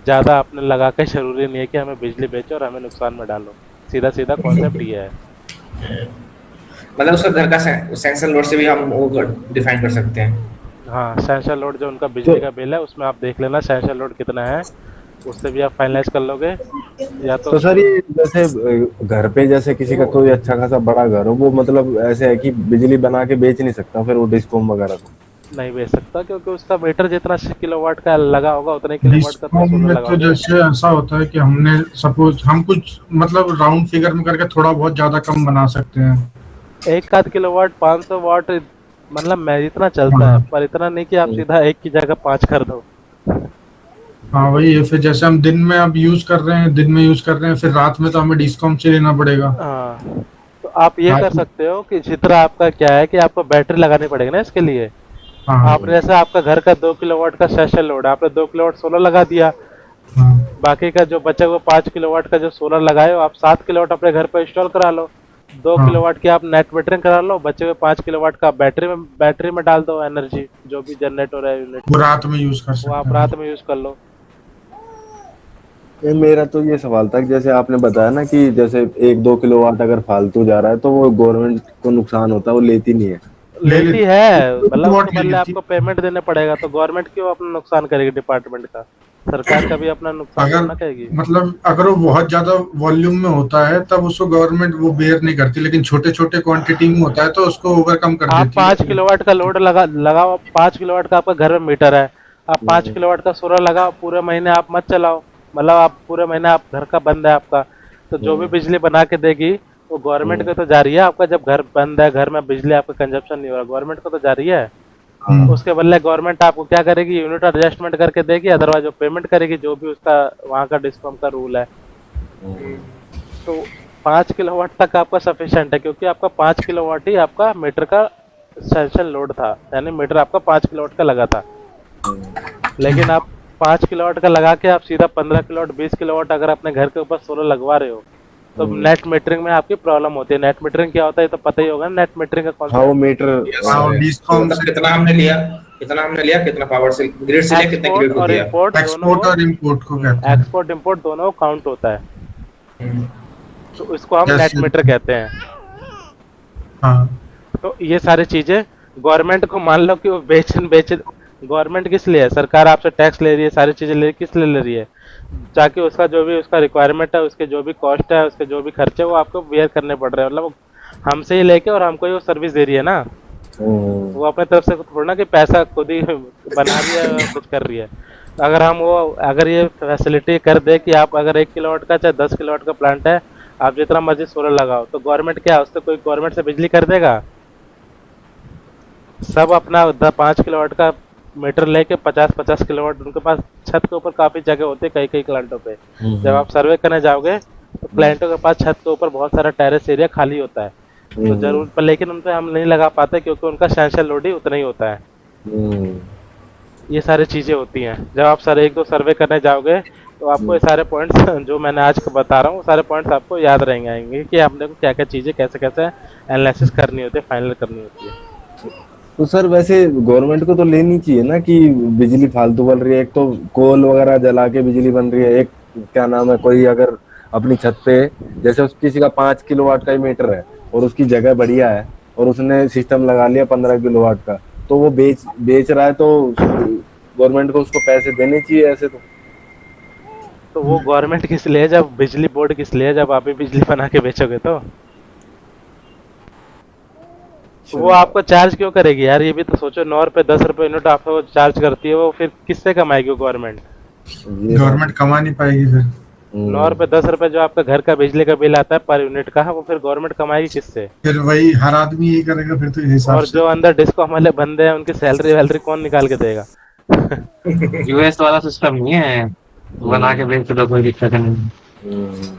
ज़्यादा आपने लगा के जरूरी नहीं है कि हमें बिजली बेचो और हमें नुकसान में डालो। सीधा सीधा कॉन्सेप्ट ये है। मतलब उसका घर का सेंसर लोड से भी हम वो डिफाइन कर सकते हैं। हाँ, सेंसर लोड जो उनका बिजली का बिल है उसमें आप देख लेना सेंसर लोड कितना है, उससे भी आप फाइनलाइज कर लोगे। या तो तो सर ये जैसे घर पे जैसे किसी का कोई अच्छा खासा बड़ा घर हो, वो मतलब ऐसे है कि बिजली बना के बेच नहीं सकता फिर वो डिस्कॉम वगैरह को? नहीं बेच सकता, क्योंकि उसका मीटर जितना किलोवाट का लगा होगा उतने किलोवाट का तो डिस्कॉम सोलर में लगा तो होगा। जैसे ऐसा होता है कि हमने सपोज हम कुछ मतलब राउंड फिगर में करके थोड़ा बहुत ज्यादा कम बना सकते हैं। एक आध किलोवाट 500 वाट मतलब मैं इतना चलता है, पर इतना नहीं कि आप सीधा एक की जगह 5 कर दो। हाँ वही है, फिर जैसे हम दिन में अब यूज कर रहे हैं, दिन में यूज कर रहे हैं, फिर रात में तो हमें डिस्कॉम से लेना पड़ेगा। हाँ, तो आप ये रात कर में- सकते हो कि जितना आपका क्या है कि आपको बैटरी लगानी पड़ेगी ना इसके लिए। हाँ आपने जैसे आपका घर का 2 किलोवाट का सेशन लोड, आपने 2 किलोवाट सोलर लगा दिया, हाँ बाकी का जो बचा हुआ 5 किलोवाट का जो सोलर लगाए हो, आप 7 किलोवाट अपने घर पर इंस्टॉल करा लो। 2 हाँ। किलोवाट की आप नेट मीटरिंग करा लो, बचे हुए 5 किलोवाट का बैटरी में डाल दो एनर्जी, जो भी जनरेट हो रहा है यूनिट, वो रात में यूज कर वो सकते आप हैं। रात में यूज कर लो। ये मेरा तो ये सवाल था कि जैसे आपने बताया ना कि जैसे 1-2 किलोवाट अगर फालतू जा रहा है तो वो गवर्नमेंट को नुकसान होता है, वो लेती नहीं है। ले लेती लेती है, मतलब किलोवाट उसके ले बदले लेती। आपको पेमेंट देने पड़ेगा, तो गवर्नमेंट क्यों अपना नुकसान करेगी डिपार्टमेंट का? सरकार का भी अपना नुकसान अगर करना कहेगी। मतलब अगर वो बहुत ज्यादा वॉल्यूम में होता है तब उसको गवर्नमेंट वो बेयर नहीं करती, लेकिन छोटे छोटे क्वांटिटी में होता है तो उसको ओवरकम कर आप देती 5 है। किलोवाट का लोड लगाओ, 5 किलोवाट का आपका घर में मीटर है, आप 5 किलोवाट का सोलर लगाओ, पूरे महीने आप मत चलाओ, मतलब आप पूरे महीने आप घर का बंद है आपका, तो जो भी बिजली बना के देगी वो गवर्नमेंट को तो जा रही है। आपका जब घर बंद है, घर में बिजली आपका कंजप्शन नहीं हो रहा, गवर्नमेंट को तो जा रही है। उसके बदले गवर्नमेंट आपको क्या करेगी, यूनिट एडजस्टमेंट करके देगी, अदरवाइज वो पेमेंट करेगी जो भी उसका वहाँ का डिस्कॉम का रूल है। तो 5 किलोवाट तक आपका सफिशिएंट है, क्योंकि आपका 5 किलोवाट ही आपका मीटर का सेंशन लोड था, यानी मीटर आपका 5 किलोवाट का लगा था। लेकिन आप 5 किलोवाट का लगा के आप सीधा 15 किलोवाट 20 किलोवाट अगर अपने घर के ऊपर सोलर लगवा रहे हो, तो नेट मीटरिंग में आपकी प्रॉब्लम होती है। नेट मीटरिंग क्या होता है ये तो पता ही होगा ना, नेट मीटरिंग का हाँ वो कॉन्सेप्ट। मीटर। हाँ और डिस्कॉम मतलब से कितना हमने लिया कितना पावर से ग्रिड से लिया कितने एक्सपोर्ट ग्रिड को और दिया। इंपोर्ट दोनों एक्सपोर्ट और इम्पोर्ट को कहते हैं। एक्सपोर्ट इंपोर्ट दोनों काउंट होता है, हम्म। तो इसको हम नेट जैसे मीटर कहते हैं। हाँ तो ये सारी चीजें गवर्नमेंट को मान लो कि वो बेच गवर्नमेंट किस लिए है, सरकार आपसे टैक्स ले रही है, सारी चीजें ले किस लिए ले रही है, ताकि उसका जो भी उसका रिक्वायरमेंट है, उसके जो भी कॉस्ट है, उसके जो भी खर्चे वो आपको बेयर करने पड़ रहे हैं, मतलब वो हमसे ही लेके और हमको ही वो सर्विस दे रही है ना। वो अपने तरफ से थोड़ा ना कि पैसा खुद ही बना रही है और कुछ कर रही है। अगर हम वो अगर ये फैसिलिटी कर दे कि आप अगर 1 किलोवाट का चाहे 10 किलोवाट का प्लांट है, आप जितना मर्जी सोलर लगाओ, तो गवर्नमेंट क्या उससे कोई गवर्नमेंट से बिजली कर देगा? सब अपना 5 किलोवाट का मीटर लेके 50-50 किलोवाट, उनके पास छत के ऊपर काफी जगह होती है कई कई क्लाइंटों पे। जब आप सर्वे करने जाओगे तो क्लाइंटों के पास छत के ऊपर बहुत सारा टेरेस एरिया खाली होता है, तो जरूर पर लेकिन उन पे हम नहीं लगा पाते क्योंकि उनका सेंसर लोड ही उतना ही होता है। ये सारी चीजें होती हैं। जब आप सर 1-2 सर्वे करने जाओगे तो आपको ये सारे पॉइंट्स जो मैंने आज बता रहा हूँ, सारे पॉइंट्स आपको याद रहेंगे आएंगे कि आपने को क्या क्या चीजें कैसे कैसे एनालिसिस करनी होती है, फाइनल करनी होती है। तो सर वैसे गवर्नमेंट को तो लेनी चाहिए ना कि बिजली फालतू बन रही है, एक तो कोल वगैरह जला के बिजली बन रही है, एक क्या नाम है कोई अगर अपनी छत पे जैसे उस किसी का 5 किलोवाट का ही मीटर है और उसकी जगह बढ़िया है और उसने सिस्टम लगा लिया 15 किलोवाट का, तो वो बेच रहा है, तो गवर्नमेंट को उसको पैसे देने चाहिए ऐसे तो वो गवर्नमेंट किस लिए है, जब बिजली बोर्ड किस लिए है, जब आप ही बिजली बना के बेचोगे तो वो आपको चार्ज क्यों करेगी यार? ये भी तो सोचो, 9 रुपए 10 रुपए यूनिट आपको चार्ज करती है, वो फिर किससे कमाएगी गवर्नमेंट? गवर्नमेंट कमा नहीं पाएगी फिर। 9 रुपए 10 रुपए जो आपका घर का बिजली का बिल आता है पर यूनिट का, वो फिर गवर्नमेंट कमाएगी किससे? फिर वही हर आदमी यही करेगा फिर तो इस हिसाब और से। जो अंदर डिस्को वाले बंदे हैं उनकी सैलरी वैलरी कौन निकाल के देगा? यूएस वाला सिस्टम नहीं है, बना के बेच दो कोई दिक्कत नहीं।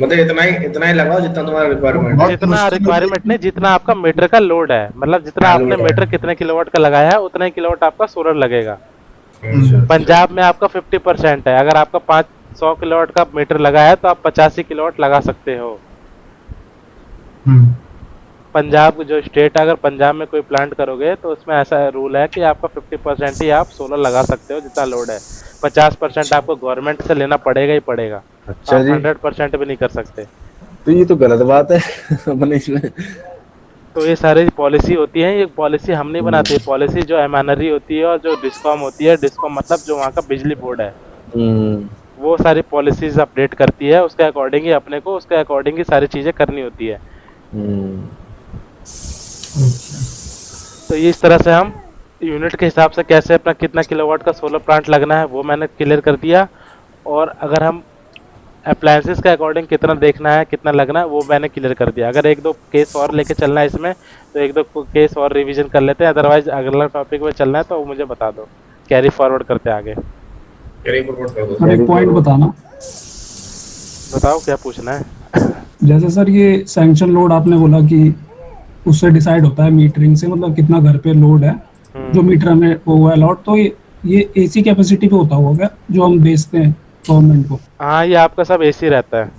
मतलब इतना ही लगाओ जितना तुम्हारा रिक्वायरमेंट है। बहुत जितना मुश्किल रिक्वायरमेंट नहीं, जितना आपका मीटर का लोड है, मतलब जितना आपने लोड है। मीटर कितने किलोवाट का लगाया है उतना ही किलोवाट आपका सोलर लगेगा। अच्छा। पंजाब में आपका 50% है, अगर आपका 500 किलोवाट का मीटर लगा है तो आप 85 किलोवाट लगा सकते हो। हम्म। पंजाब जो स्टेट है, अगर पंजाब में कोई प्लांट करोगे तो उसमें ऐसा रूल है कि आपका 50% ही आप सोलर लगा सकते हो जितना लोड है। 50% आपको गवर्नमेंट से लेना पड़ेगा ही पड़ेगा। अच्छा आप जी, 100% भी नहीं कर सकते। तो ये तो गलत बात है अपने इसमें। तो ये सारी पॉलिसी होती है, ये पॉलिसी हम नहीं हम्म, बनाते, पॉलिसी जो एमएनआरई होती है और जो डिस्कॉम होती है, डिस्कॉम मतलब जो वहाँ का बिजली बोर्ड है, हम्म, वो सारी पॉलिसीज अपडेट करती है, उसके अकॉर्डिंग ही अपने को उसके अकॉर्डिंग ही सारी चीज़ें करनी होती है। हम्म। तो ये इस तरह से हम यूनिट के हिसाब से कैसे अपना कितना किलोवाट का सोलर प्लांट लगना है वो मैंने क्लियर कर दिया। और अगर हम अप्लायंसेस के अकॉर्डिंग कितना देखना है कितना लगना है वो मैंने क्लियर कर दिया। अगर एक दो केस और लेके चलना है इसमें तो एक दो केस और रिवीजन कर लेते हैं, अदरवाइज अगला टॉपिक में चलना है तो मुझे बता दो, कैरी फॉरवर्ड करते हैं आगे। कैरी फॉरवर्ड कर दो। सर एक पॉइंट बताना, बताओ क्या पूछना है। जैसे सर ये सैंक्शन लोड आपने बोला कि उससे डिसाइड होता है मीटरिंग से, मतलब कितना घर पे लोड है जो मीटर में वो हुआ अलॉट, तो ये एसी कैपेसिटी पे होता होगा क्या जो हम बेचते हैं गवर्नमेंट को? हाँ ये आपका सब एसी रहता है।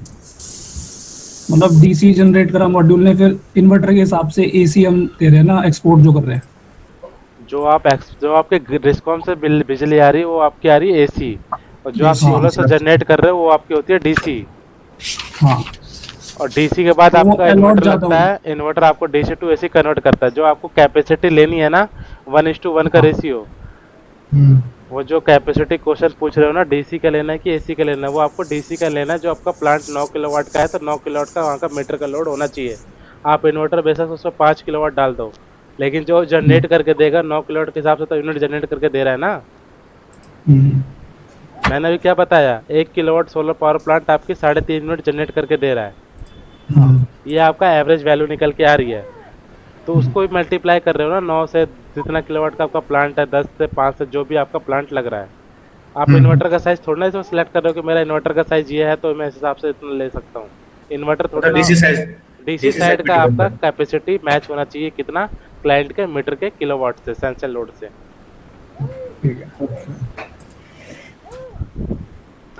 मतलब डीसी जनरेट करा मॉड्यूल ने, फिर इन्वर्टर के हिसाब से एसी हम दे रहे हैं ना, एक्सपोर्ट जो कर रहे हैं। जो आपके डिस्कॉम से बिजली आ रही है वो आपकी आ रही है एसी, और जो आप हाँ, सोलर से जनरेट कर रहे हो वो आपकी होती है डीसी। हाँ, और डीसी के बाद तो वो आपका allot इन्वर्टर ज्यादा लगता है, इन्वर्टर आपको डीसी टू एसी कन्वर्ट करता है। जो आपको कैपेसिटी लेनी है ना 1:1 का रेशियो, वो जो कैपेसिटी क्वेश्चन पूछ रहे हो ना, डीसी का लेना है कि एसी का लेना है, वो आपको डीसी का लेना है। जो आपका प्लांट 9 किलोवाट का है तो 9 किलोवाट का वहाँ का मीटर का लोड होना चाहिए। आप इन्वर्टर बेशक उसमें 5 किलोवाट डाल दो, लेकिन जो जनरेट करके देगा 9 किलोवाट के हिसाब से तो यूनिट जनरेट करके दे रहा है ना। मैंने अभी क्या बताया, 1 किलोवाट सोलर पावर प्लांट आपकी 3.5 यूनिट जनरेट करके दे रहा है। ये आपका एवरेज वैल्यू निकल के आ रही है। तो उसको भी मल्टीप्लाई कर रहे हो ना 9 से, जितना किलोवाट का आपका प्लांट है, 10 से 5 से जो भी आपका प्लांट लग रहा है। आप इन्वर्टर का साइज थोड़ा ना इसमें सिलेक्ट कर रहे हो कि मेरा इन्वर्टर का साइज ये है तो मैं इस हिसाब से इतना ले सकता हूँ। इन्वर्टर थोड़ा ना, डीसी साइज डीसी साइड का आपका कैपेसिटी मैच होना चाहिए कितना, क्लाइंट के मीटर के किलोवाट से, सेंसर लोड से।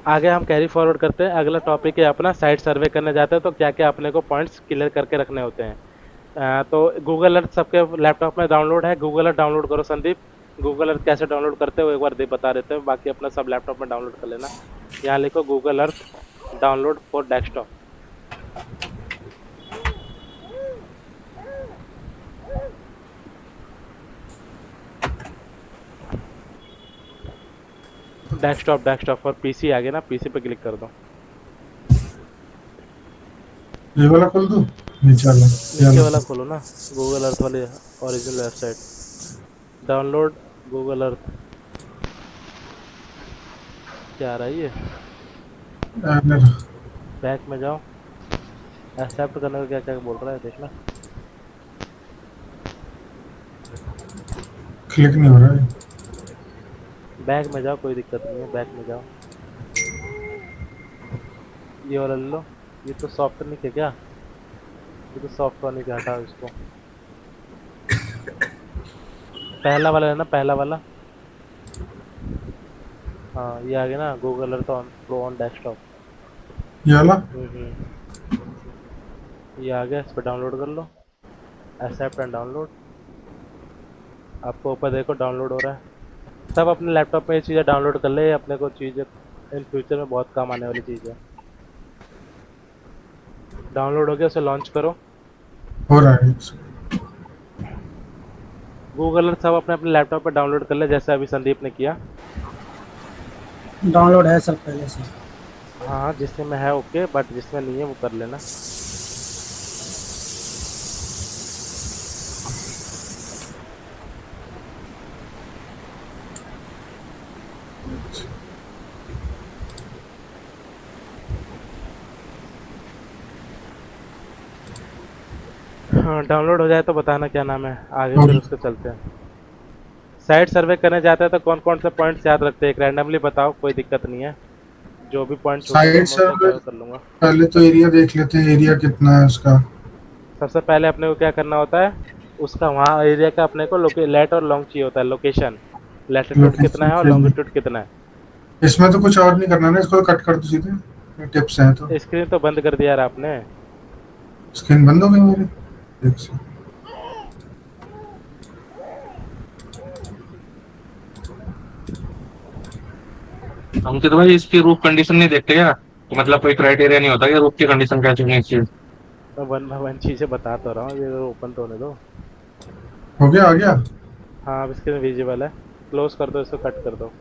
आगे हम कैरी फॉरवर्ड करते हैं। अगला टॉपिक है अपना साइट सर्वे करने जाते हैं तो क्या क्या अपने को पॉइंट्स क्लियर करके रखने होते हैं। तो गूगल अर्थ सबके लैपटॉप में डाउनलोड है, गूगल अर्थ डाउनलोड करो संदीप। गूगल अर्थ कैसे डाउनलोड करते हो एक बार बता देते हैं, बाकी अपना सब लैपटॉप में डाउनलोड कर लेना। यहाँ लिखो Google Earth download for desktop. Desktop for PC आ गया ना, पीसी पे क्लिक कर दो। ये वाला खोल दो, नीचे वाला खोलो ना, गूगल अर्थ वाली original website. Download Google Earth. क्या आ रहा है ये? बैक में जाओ, एक्सेप्ट करने का क्या क्या बोल रहा है देखना। क्लिक नहीं हो रहा है। बैक में जाओ, कोई दिक्कत नहीं है, बैक में जाओ। ये वाला ले लो, ये तो सॉफ्टवेयर नहीं है क्या? ये तो सॉफ्टवेयर नहीं, हटाओ इसको। पहला वाला है ना, पहला वाला। हाँ ये आ गया ना, Google earth on pro on desktop. ये वाला ये आ गया, इस पर डाउनलोड कर लो, एक्सेप्ट एंड डाउनलोड। आपको ऊपर देखो डाउनलोड हो रहा है। सब अपने लैपटॉप में ये चीज़ें डाउनलोड कर ले, अपने को चीज़ें इन फ्यूचर में बहुत काम आने वाली चीज़ है। डाउनलोड हो गया, उसे लॉन्च करो। हो रहा है। गूगल अर्थ सब अपने अपने लैपटॉप पे डाउनलोड कर ले, जैसे अभी संदीप ने किया। डाउनलोड है सर पहले से। हाँ जिसमें में है ओके, बट जिसमें नहीं है वो कर लेना। हाँ डाउनलोड हो जाए तो बताना क्या नाम है, आगे फिर उसको चलते हैं। साइट सर्वे करने जाते हैं तो कौन कौन से पॉइंट्स याद रखते हैं, एक रैंडमली बताओ, कोई दिक्कत नहीं है। जो भी पॉइंट साइट सर्वे कर लूँगा। पहले तो एरिया देख लेते हैं, एरिया कितना है उसका। सबसे पहले अपने को क्या करना होता है, उसका वहाँ एरिया का अपने को लेट और लॉन्ग चाहिए होता है, लोकेशन, लैटिट्यूड कितना है और लॉन्गिट्यूड कितना है। इसमें तो कुछ और नहीं करना ना, इसको कट कर दो सीधे, टिप्स हैं तो। स्क्रीन तो बंद कर दिया यार आपने। स्क्रीन बंद हो गई मेरी। एक से हम तो भाई इसकी रूफ कंडीशन नहीं देखते क्या, कि मतलब कोई क्राइटेरिया नहीं होता कि रूफ की कंडीशन कैसी होनी चाहिए। मैं वन बाय वन चीजें बता तो रहा हूँ, ये ओपन तो होने दो। हो गया, आ गया। हाँ अब स्क्रीन विजिबल है, क्लोज कर दो, इसको कट कर दो।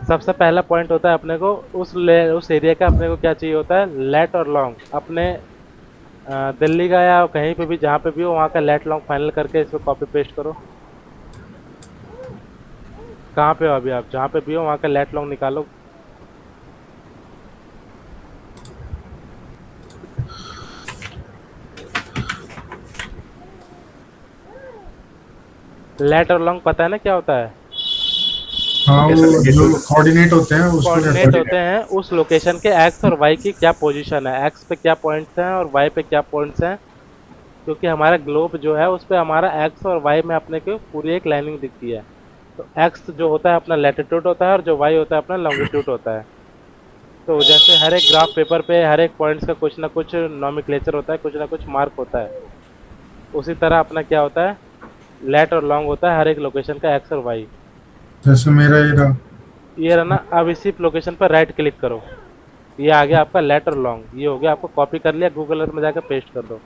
सबसे पहला पॉइंट होता है अपने को उस एरिया का अपने को क्या चाहिए होता है, लेट और लॉन्ग। अपने दिल्ली का या कहीं पे भी जहाँ पे भी हो वहाँ का लेट लॉन्ग फाइनल करके इसको कॉपी पेस्ट करो। कहाँ पे हो अभी आप, जहाँ पे भी हो वहाँ का लेट लॉन्ग निकालो। लेट और लॉन्ग पता है ना क्या होता है? हाँ, वो जो कोऑर्डिनेट होते हैं उसको कोऑर्डिनेट कहते होते हैं उस लोकेशन के एक्स और वाई की क्या पोजीशन है, एक्स पे क्या पॉइंट्स हैं और वाई पे क्या पॉइंट्स हैं। क्योंकि हमारा ग्लोब जो है उस पे हमारा एक्स और वाई में अपने को पूरी एक लाइनिंग दिखती है। तो एक्स जो होता है अपना लैटिट्यूड होता है और जो वाई होता है अपना लॉन्गिट्यूड होता है। तो जैसे हर एक ग्राफ पेपर पे हर एक पॉइंट्स का कुछ ना कुछ नॉमेक्लेचर होता है, कुछ ना कुछ मार्क होता है। उसी तरह अपना क्या होता है, लेट और लॉन्ग होता है हर एक लोकेशन का एक्स और वाई। जैसे मेरा ये रहा। ये रहा ना, अब इसी लोकेशन पर राइट क्लिक करो, ये आ गया आपका लेट और लॉन्ग। ये हो गया, आपको कॉपी कर लिया, गूगल अर्थ में जाकर पेस्ट कर दो।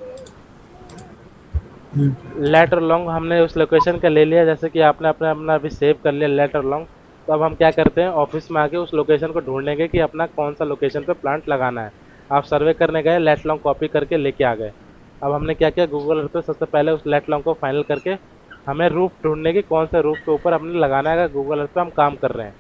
लेट और लॉन्ग हमने उस लोकेशन का ले लिया, जैसे कि आपने अपना अपना अभी सेव कर लिया लेट और लॉन्ग। तो अब हम क्या करते हैं, ऑफिस में आके उस लोकेशन को ढूंढेंगे कि अपना कौन सा लोकेशन पे प्लांट लगाना है। आप सर्वे करने गए, लेट लॉन्ग कॉपी करके लेके आ गए। अब हमने क्या किया, गूगल अर्थ पे सबसे पहले उस लेट लॉन्ग को फाइनल करके हमें रूफ ढूंढने की, कौन से रूफ के ऊपर हमने लगाना है। अगर गूगल अर्थ पे हम काम कर रहे हैं,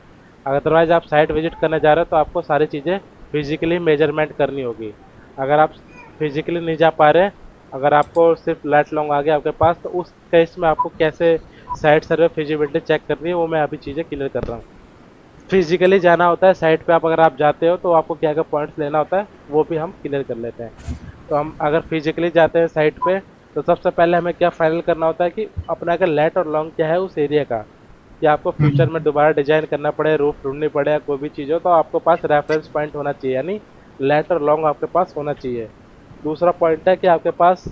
अदरवाइज आप साइट विजिट करने जा रहे हो तो आपको सारी चीज़ें फिजिकली मेजरमेंट करनी होगी। अगर आप फिजिकली नहीं जा पा रहे, अगर आपको सिर्फ लेट लॉन्ग आ गया आपके पास, तो उस केस में आपको कैसे साइट सर्वे फिजिबिलिटी चेक करनी है वो मैं अभी चीज़ें क्लियर कर रहा हूँ। फिजिकली जाना होता है साइट पे, आप अगर आप जाते हो तो आपको क्या क्या पॉइंट्स लेना होता है वो भी हम क्लियर कर लेते हैं। तो हम अगर फिजिकली जाते हैं साइट पे तो सबसे पहले हमें क्या फाइनल करना होता है कि अपना अगर लेट और लॉन्ग क्या है उस एरिया का, कि आपको फ्यूचर में दोबारा डिजाइन करना पड़े, रूफ ढूंढनी पड़े या कोई भी चीज़ हो, तो आपके पास रेफरेंस पॉइंट होना चाहिए, यानी लेट और लॉन्ग आपके पास होना चाहिए। दूसरा पॉइंट है कि आपके पास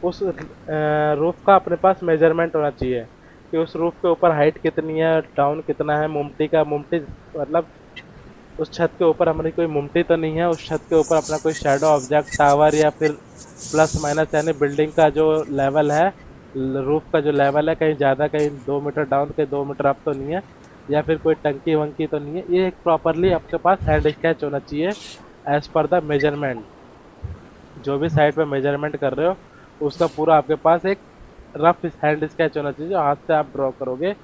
उस रूफ का अपने पास मेजरमेंट होना चाहिए कि उस रूफ के ऊपर हाइट कितनी है, डाउन कितना है, मुमटी मतलब उस छत के ऊपर हमारी कोई मुमटी तो नहीं है, उस छत के ऊपर अपना कोई शैडो ऑब्जेक्ट, टावर या फिर प्लस माइनस, यानी बिल्डिंग का जो लेवल है, रूफ का जो लेवल है, कहीं ज़्यादा कहीं 2 मीटर डाउन कहीं 2 मीटर अप तो नहीं है, या फिर कोई टंकी वंकी तो नहीं है। ये एक प्रॉपरली आपके पास हैंड स्केच होना चाहिए एज पर द मेजरमेंट। जो भी साइड पे मेजरमेंट कर रहे हो उसका पूरा आपके पास एक रफ हैंड स्केच होना चाहिए, जो हाथ से आप ड्रॉ करोगे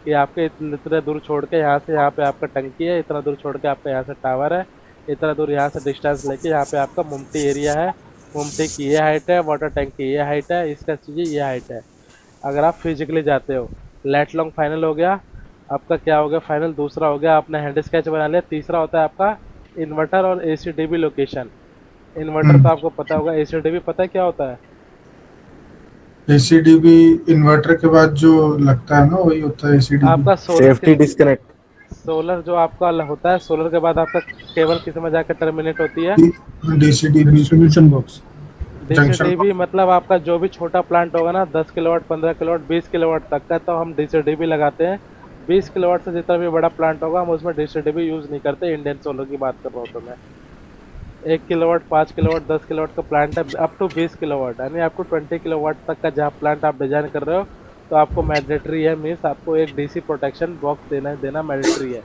कि आपके इतने दूर छोड़ के यहाँ से यहाँ पे आपका टंकी है, इतना दूर छोड़ के आपका यहाँ से टावर है, इतना दूर यहाँ से डिस्टेंस लेके यहाँ पे आपका मुमटी एरिया है, मुमटी की ये हाइट है, वाटर टैंक की ये हाइट है, इसका चीज़ें ये हाइट है। अगर आप फिजिकली जाते हो, लेट लॉन्ग फाइनल हो गया आपका, क्या हो गया फाइनल, दूसरा हो गया आपने हैंड स्केच बना लिया। तीसरा होता है आपका इन्वर्टर और ACDB लोकेशन। इन्वर्टर तो आपको पता होगा, ACDB पता है क्या होता है? ACDB इन्वर्टर के बाद जो लगता है ना वही होता है ACDB। आपका सेफ्टी डिस्कनेक्ट। सोलर जो आपका होता है, सोलर के बाद आपका केबल किस में जाकर टर्मिनेट होती है? DCDB distribution box. DCDB मतलब आपका जो भी छोटा प्लांट होगा ना, 10 किलोवाट, 15 किलोवाट, 20 किलोवाट तक का, तो हम DCDB लगाते हैं। 20 किलोवाट से जितना भी बड़ा प्लांट होगा हम उसमें DCDB यूज़ नहीं करते। इंडियन सोलर की बात कर रहा हूँ तो मैं 1 किलोवाट, 5 किलोवाट, 10 किलोवाट का प्लांट है, अप टू 20 किलोवाट, यानी आपको 20 किलोवाट तक का जहाँ प्लांट आप डिजाइन कर रहे हो तो आपको मैंडेटरी है, मीन्स आपको एक DC प्रोटेक्शन बॉक्स देना मैंडेटरी है।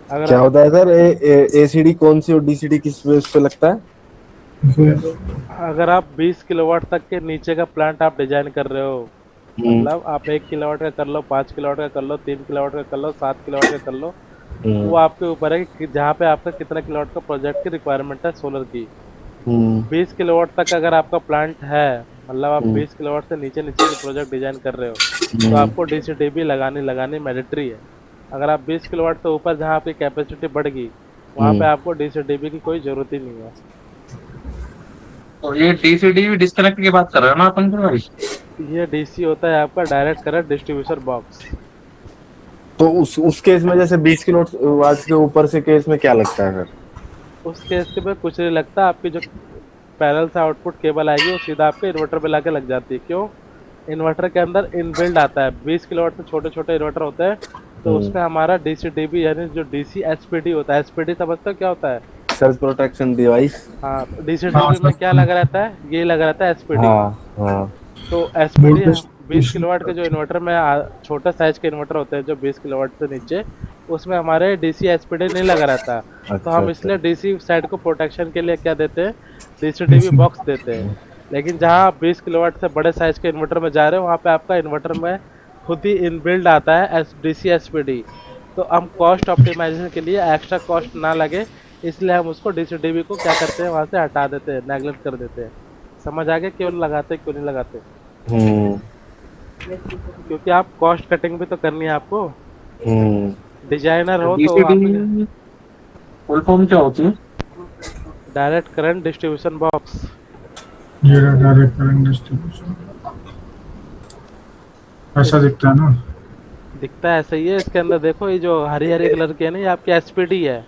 अगर क्या होता है सर, ACD कौन सी और DCD किस बेस पे लगता है? अगर आप 20 किलोवाट तक के नीचे का प्लांट आप डिजाइन कर रहे हो, मतलब आप 1 किलोवाट का कर लो, 5 किलोवाट का कर लो, 3 किलोवाट का कर लो, 7 किलोवाट का कर लो, वो आपके ऊपर है कि जहाँ पे आपका कितना किलोवाट का प्रोजेक्ट की रिक्वायरमेंट है सोलर की। 20 किलोवाट तक अगर आपका प्लांट है, मतलब आप 20 किलोवाट से नीचे नीचे की प्रोजेक्ट डिजाइन कर रहे हो तो आपको DCDB लगानी मैंडेटरी है। अगर आप 20 किलोवाट से ऊपर जहाँ आपकी कैपेसिटी बढ़ गई वहाँ पे आपको DCDB की कोई जरूरत ही नहीं है। तो ये DCD डिस्कनेक्ट की बात कर रहे हो ना अपन तो भाई? ये DC होता है आपका डायरेक्ट करंट डिस्ट्रीब्यूशन बॉक्स। तो उस केस में जैसे 20 किलो वाट के ऊपर से केस में क्या लगता है सर? उस केस के में कुछ नहीं लगता, आपकी जो पैरेलल से आउटपुट केबल आएगी वो सीधा आपके इन्वर्टर पे लाके लग जाती है। क्यों? इन्वर्टर के अंदर इनबिल्ड आता है 20 किलोवाट से छोटे छोटे इन्वर्टर होते हैं, तो उसमें हमारा डीसी डीबी यानी जो डीसी एसपीडी होता है, एसपीडी समझते हो क्या होता है? Search protection device. हाँ, डीसी डीबी में क्या लगा रहता है? ये लगा रहता है एसपीडी। हाँ हाँ। तो एसपीडी Voltage 20 किलोवाट के जो इन्वर्टर में छोटे साइज के इन्वर्टर होते हैं जो 20 किलोवाट से नीचे, उसमें हमारे डीसी एसपीडी नहीं लगा रहता। तो अच्छा, हम अच्छा। इसलिए डीसी साइड को प्रोटेक्शन के लिए क्या देते हैं? डीसी डीबी बॉक्स देते हैं। लेकिन जहाँ आप 20 किलोवाट से बड़े साइज के इन्वर्टर में जा रहे हो वहाँ पे आपका इन्वर्टर में खुद ही इनबिल्ड आता है डीसी एसपीडी। तो हम कॉस्ट ऑप्टिमाइजेशन के लिए एक्स्ट्रा कॉस्ट ना लगे इसलिए हम उसको डीसी डीबी को क्या करते हैं वहाँ से हटा देते हैं, नेगलेक्ट कर देते हैं। समझ आ गया क्यों लगाते क्यों नहीं लगाते? क्योंकि आप कॉस्ट कटिंग भी तो करनी है आपको। डिजाइनर हो तो डीसीडी फुल फॉर्म क्या होती है? Direct current distribution box. ये डायरेक्ट करंट डिस्ट्रीब्यूशन ऐसा दिखता है ना। दिखता है ऐसा ही है। इसके अंदर देखो ये जो हरी हरी कलर की है ना ये आपकी एसपीडी है।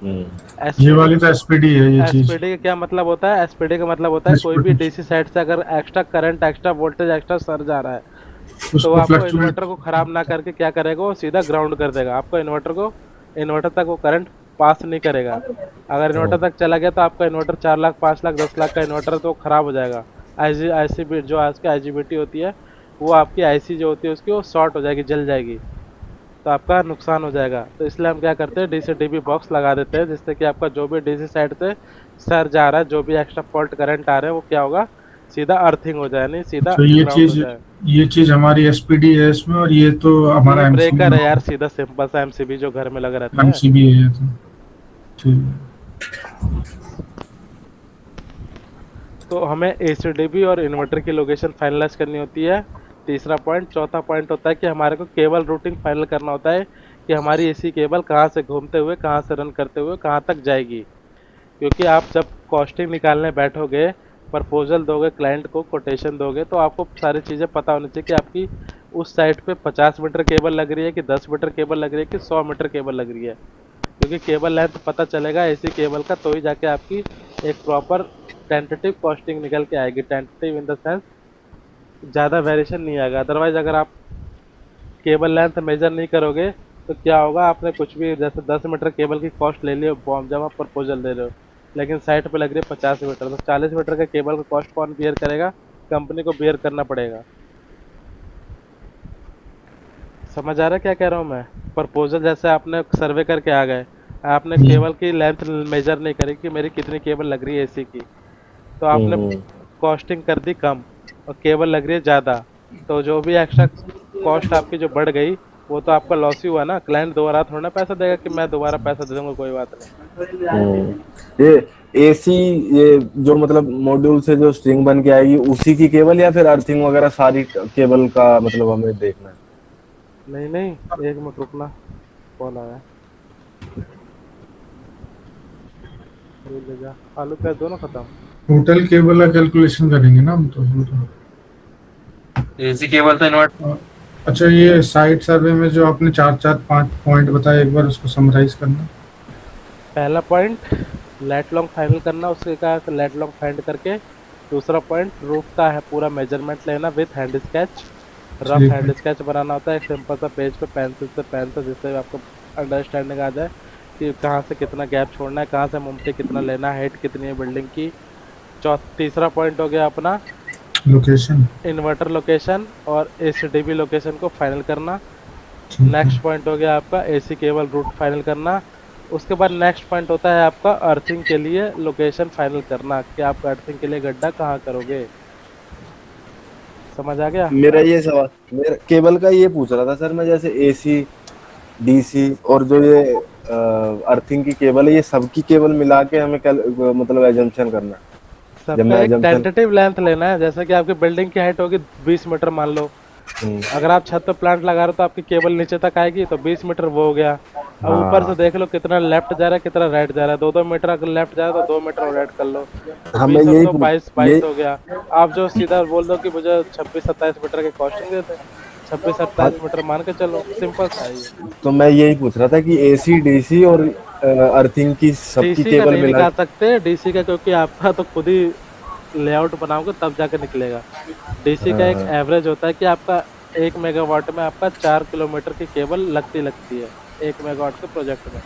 ये वाली तो एसपीडी है ये चीज। एसपीडी का क्या मतलब होता है? एसपीडी का मतलब होता है कोई भी डीसी साइड से अगर extra current extra voltage extra surge आ रहा है तो उसको आपको फ्लक्चुएट इन्वर्टर को खराब ना करके क्या करेगा वो सीधा ग्राउंड कर देगा। आपको इन्वर्टर तक वो करंट पास नहीं करेगा। अगर इन्वर्टर तक चला गया तो आपका इन्वर्टर 4 लाख 5 लाख 10 लाख का इन्वर्टर तो खराब हो जाएगा। आईसी जो आज की आईजीबीटी होती है वो आपकी आईसी जो होती है उसकी वो शॉर्ट हो जाएगी, जल जाएगी, तो आपका नुकसान हो जाएगा। तो इसलिए हम क्या करते हैं डीसी डीबी बॉक्स लगा देते हैं जिससे कि आपका जो भी डीसी साइड से सर्ज आ रहा है जो भी एक्स्ट्रा फॉल्ट करंट आ रहे हैं वो क्या होगा सीधा अर्थिंग हो जाए, नहीं सीधा तो ये ground हो चीज जाए। ये चीज हमारी एसपीडी है इसमें और ये तो हमारा ब्रेकर है यार, सीधा सिंपल सा एमसीबी जो घर में लगा रहता है। एमसीबी है ये तो। ठीक है। तो हमें एसीडीबी और इन्वर्टर की लोकेशन फाइनलाइज करनी होती है। तीसरा पॉइंट। चौथा पॉइंट होता है कि हमारे को केबल रूटिंग फाइनल करना होता है कि हमारी एसी केबल कहाँ से घूमते हुए कहाँ से रन करते हुए कहाँ तक जाएगी। क्योंकि आप जब कॉस्टिंग निकालने बैठोगे, प्रपोजल दोगे क्लाइंट को, कोटेशन दोगे, तो आपको सारी चीज़ें पता होनी चाहिए कि आपकी उस साइट पे 50 मीटर केबल लग रही है कि 10 मीटर केबल लग रही है कि 100 मीटर केबल लग रही है। क्योंकि केबल लेंथ पता चलेगा एसी केबल का तो ही जाके आपकी एक प्रॉपर टेंटेटिव कॉस्टिंग निकल के आएगी। टेंटेटिव इन द सेंस ज़्यादा वेरिएशन नहीं आएगा। अदरवाइज अगर आप केबल लेंथ मेजर नहीं करोगे तो क्या होगा, आपने कुछ भी जैसे 10 मीटर केबल की कॉस्ट ले ली बॉम्ब जब आप प्रपोजल दे रहे हो, लेकिन साइट पे लग रही है 50 मीटर, तो 40 मीटर के केबल का कॉस्ट कौन बियर करेगा? कंपनी को बियर करना पड़ेगा। समझ आ रहा है क्या कह रहा हूँ मैं? प्रपोजल जैसे आपने सर्वे करके आ गए, आपने केबल की लेंथ मेजर नहीं करी कि मेरी कितनी केबल लग रही है एसी की, तो आपने कॉस्टिंग कर दी कम और केबल लग रही है ज़्यादा, तो जो भी एक्स्ट्रा कॉस्ट आपकी जो बढ़ गई वो तो आपका लॉस ही हुआ ना। क्लाइंट दोबारा थोड़ा ना पैसा देगा कि मैं दोबारा पैसा दे दूंगा, कोई बात नहीं। ये एसी ये जो मतलब मॉड्यूल से जो स्ट्रिंग बन के आएगी उसी की केबल या फिर अर्थिंग वगैरह सारी केबल का मतलब हमें देखना है? नहीं नहीं, एक मिनट रुकना, कॉल आया। ले जा, आलू प्याज दोनों खत्म। टोटल केबल का कैलकुलेशन करेंगे ना हम तो। एसी केबल तो इन्वर्टर। अच्छा, ये साइट सर्वे में जो आपने 4-4-5 पॉइंट बताए एक बार उसको समराइज करना। पहला पॉइंट लेट लॉन्ग फाइनल करना, उसके का लेट लॉन्ग फाइंड करके। दूसरा पॉइंट रूफ का है पूरा मेजरमेंट लेना विथ हैंड स्केच, रफ ठीक है। हैंड स्केच बनाना होता है एक सिंपल सा पेज पे पेंसिल से जिससे आपको अंडरस्टैंडिंग आ जाए कि कहाँ से कितना गैप छोड़ना है, कहाँ से मुमते कितना लेना है, हाइट कितनी है बिल्डिंग की। तीसरा पॉइंट हो गया अपना लोकेशन, इन्वर्टर लोकेशन और एसीडीबी लोकेशन को फाइनल करना। ठीक है। नेक्स्ट पॉइंट हो गया आपका एसी केबल रूट फाइनल करना। उसके बाद नेक्स्ट पॉइंट होता है आपका अर्थिंग के लिए लोकेशन फाइनल करना कि आप अर्थिंग के लिए गड्ढा कहाँ करोगे। समझ आ गया? मेरा ये सवाल, मेरा केबल का ये पूछ रहा था सर मैं, जैसे एसी डीसी और जो ये अर्थिंग की केबल है ये सबकी केबल मिला के हमें मतलब एजम्पशन करना है? सबका एक टेंटेटिव लेंथ लेना है। जैसे कि आपकी बिल्डिंग की हाइट होगी 20 मीटर मान लो, अगर आप छत पे प्लांट लगा रहे हो तो आपकी केबल नीचे तक आएगी तो 20 मीटर वो हो गया। अब ऊपर से देख लो कितना लेफ्ट जा रहा है कितना राइट जा रहा है, 2-2 मीटर अगर लेफ्ट जा रहा है तो 2 मीटर राइट कर लो, हमें यही 22 हो गया। आप जो सीधा बोल दो कि मुझे 26-27 मीटर के कॉस्टिंग देते, 26-27 मीटर मान के चलो, सिंपल सा है ये। तो मैं यही पूछ रहा था कि एसी डीसी और अर्थिंग की सबकी डीसी का केबल नहीं मिला निकाल सकते, डीसी का क्योंकि आपका तो खुद ही लेआउट बनाओगे तब जाके निकलेगा। डीसी का एक एवरेज होता है कि आपका 1 मेगावाट में आपका 4 किलोमीटर की केबल लगती है 1 मेगावाट के प्रोजेक्ट में।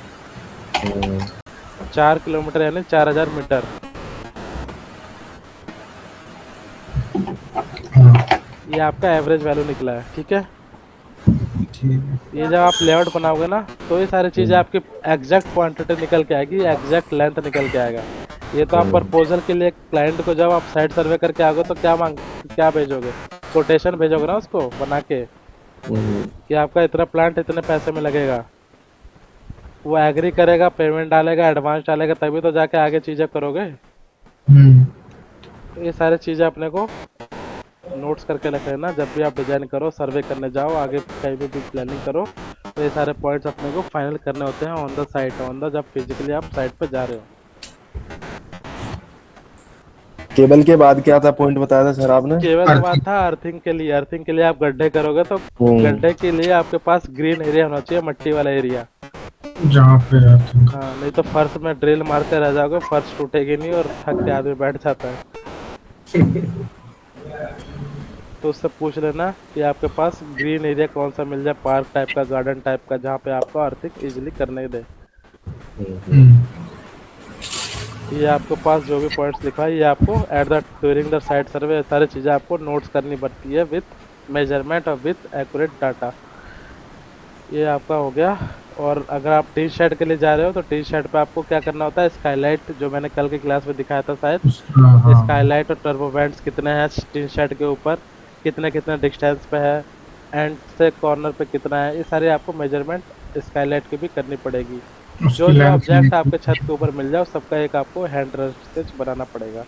4 किलोमीटर यानी 4000 मीटर। ये आपका एवरेज वैल्यू निकला है, ठीक है। ठीक है। ये जब आप लेआउट बनाओगे ना तो ये सारी चीजें आपकी एग्जैक्ट क्वांटिटी निकल के आएगी, एग्जैक्ट लेंथ निकल के आएगा। ये तो आप प्रपोजल के लिए क्लाइंट को जब आप साइट सर्वे करके आओगे तो क्या भेजोगे, कोटेशन भेजोगे ना उसको बना के कि आपका इतना प्लांट इतने पैसे में लगेगा। वो एग्री करेगा, पेमेंट डालेगा, एडवांस डालेगा, तभी तो जाके आगे चीजें करोगे। तो ये सारी चीजें अपने को नोट्स करके रख लेना जब भी आप डिजाइन करो, सर्वे करने जाओ, आगे कहीं भी प्लानिंग करो तो ये सारे पॉइंट्स अपने को फाइनल करने होते हैं ऑन द साइट, जब फिजिकली आप साइट पे जा रहे हो। केबल के बाद क्या था पॉइंट बताया था सर आपने? केबल के बाद था अर्थिंग के लिए। अर्थिंग के लिए आप गड्ढे करोगे तो गड्ढे के लिए आपके पास ग्रीन एरिया होना चाहिए, मट्टी वाला एरिया जहाँ पे अर्थिंग। हाँ, नहीं तो फर्श में ड्रिल मारते रह जाओगे, फर्श टूटेगी नहीं और थक के आदमी बैठ जाता है। तो उससे पूछ लेना कि आपके पास ग्रीन एरिया कौन सा मिल जाए, पार्क टाइप का, गार्डन टाइप का, जहाँ पे आपको अर्थिंग इजीली करने दे। ये आपके पास जो भी पॉइंट्स लिखा है ये आपको at the during the site survey सारी चीज़ें आपको नोट्स करनी पड़ती है विथ मेजरमेंट और विथ एक्यूरेट डाटा। ये आपका हो गया। और अगर आप टी शर्ट के लिए जा रहे हो तो टी शर्ट पे आपको क्या करना होता है, स्काईलाइट जो मैंने कल की क्लास में दिखाया था शायद, स्काईलाइट और टर्बोवेंट्स कितने हैं टी शर्ट के ऊपर, कितने कितने डिस्टेंस पे है, एंड से कॉर्नर पे कितना है, ये सारे आपको मेजरमेंट स्काईलाइट की भी करनी पड़ेगी। जो ऑब्जेक्ट आपके छत के ऊपर मिल जाए सबका एक आपको हैंड स्केच बनाना पड़ेगा।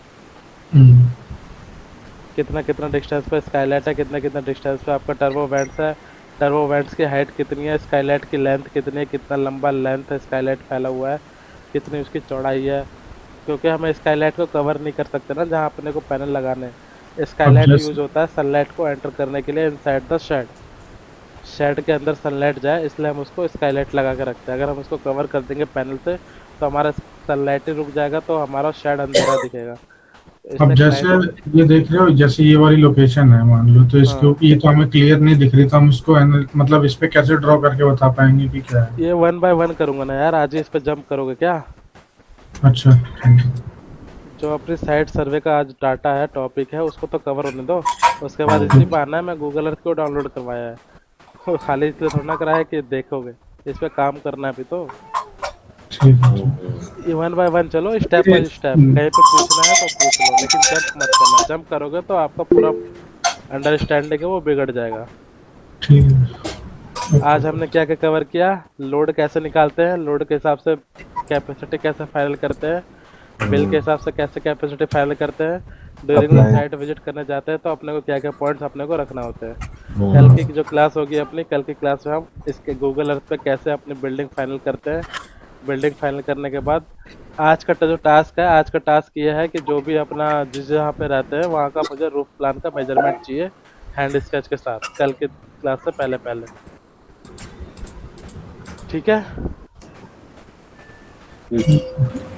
कितना कितना डिस्टेंस पे स्काईलाइट है, कितना कितना डिस्टेंस पे आपका टर्बोवेंट्स है, टर्बोवेंट्स की हाइट कितनी है, स्काईलाइट की लेंथ कितनी है, कितना लंबा लेंथ है स्काईलाइट फैला हुआ है, कितनी उसकी चौड़ाई है, क्योंकि हम स्काईलाइट को कवर नहीं कर सकते ना जहाँ अपने को पैनल लगाने। स्काईलाइट यूज होता है सनलाइट को एंटर करने के लिए इनसाइड द शेड, शेड के अंदर सनलाइट जाए इसलिए हम उसको स्काईलाइट लगा के रखते हैं। अगर हम उसको कवर कर देंगे पैनल से तो हमारा सनलाइट ही रुक जाएगा तो हमारा शेड अंधेरा दिखेगा। अब जैसे ये देख रहे हो, जैसे ये वाली लोकेशन है मान लो, तो इसके ऊपर ये तो हमें क्लियर नहीं दिख रही, तो हम इसको मतलब इस पे कैसे ड्रॉ करके बता पाएंगे कि क्या है? ये 1 बाय 1 करूंगा ना यार, आज ही इस पे जंप करोगे क्या? अच्छा, जो अपनी साइट सर्वे का आज डाटा है, टॉपिक है, उसको तो कवर होने दो। उसके बाद इसी बहाना मैं गूगल अर्थ को डाउनलोड करवाया है, खाली इसलिए थोड़ा ना कराया कि देखोगे, इस पे काम करना है अभी तो। ये 1 बाय 1 चलो, स्टेप बाय स्टेप, कहीं पे पूछना है तो पूछ लो, लेकिन जंप मत करना। जंप करोगे तो आपका पूरा अंडरस्टैंडिंग है वो बिगड़ जाएगा। आज हमने क्या क्या कवर किया, लोड कैसे निकालते हैं, लोड के हिसाब से कैपेसिटी कैसे फाइनल करते हैं, बिल के हिसाब से कैसे कैपेसिटी फाइनल करते हैं, ड्यूरिंग द साइट विजिट करने जाते हैं तो अपने को क्या क्या पॉइंट्स अपने को रखना होते हैं। कल की जो क्लास होगी अपनी, कल की क्लास में हम इसके गूगल अर्थ पे कैसे अपनी बिल्डिंग फाइनल करते हैं। बिल्डिंग फाइनल करने के बाद आज का जो टास्क है, आज का टास्क ये है कि जो भी अपना जिस जहाँ पे रहते हैं वहाँ का मुझे रूफ प्लान का मेजरमेंट चाहिए हैंड स्केच के साथ, कल की क्लास से पहले पहले, ठीक है।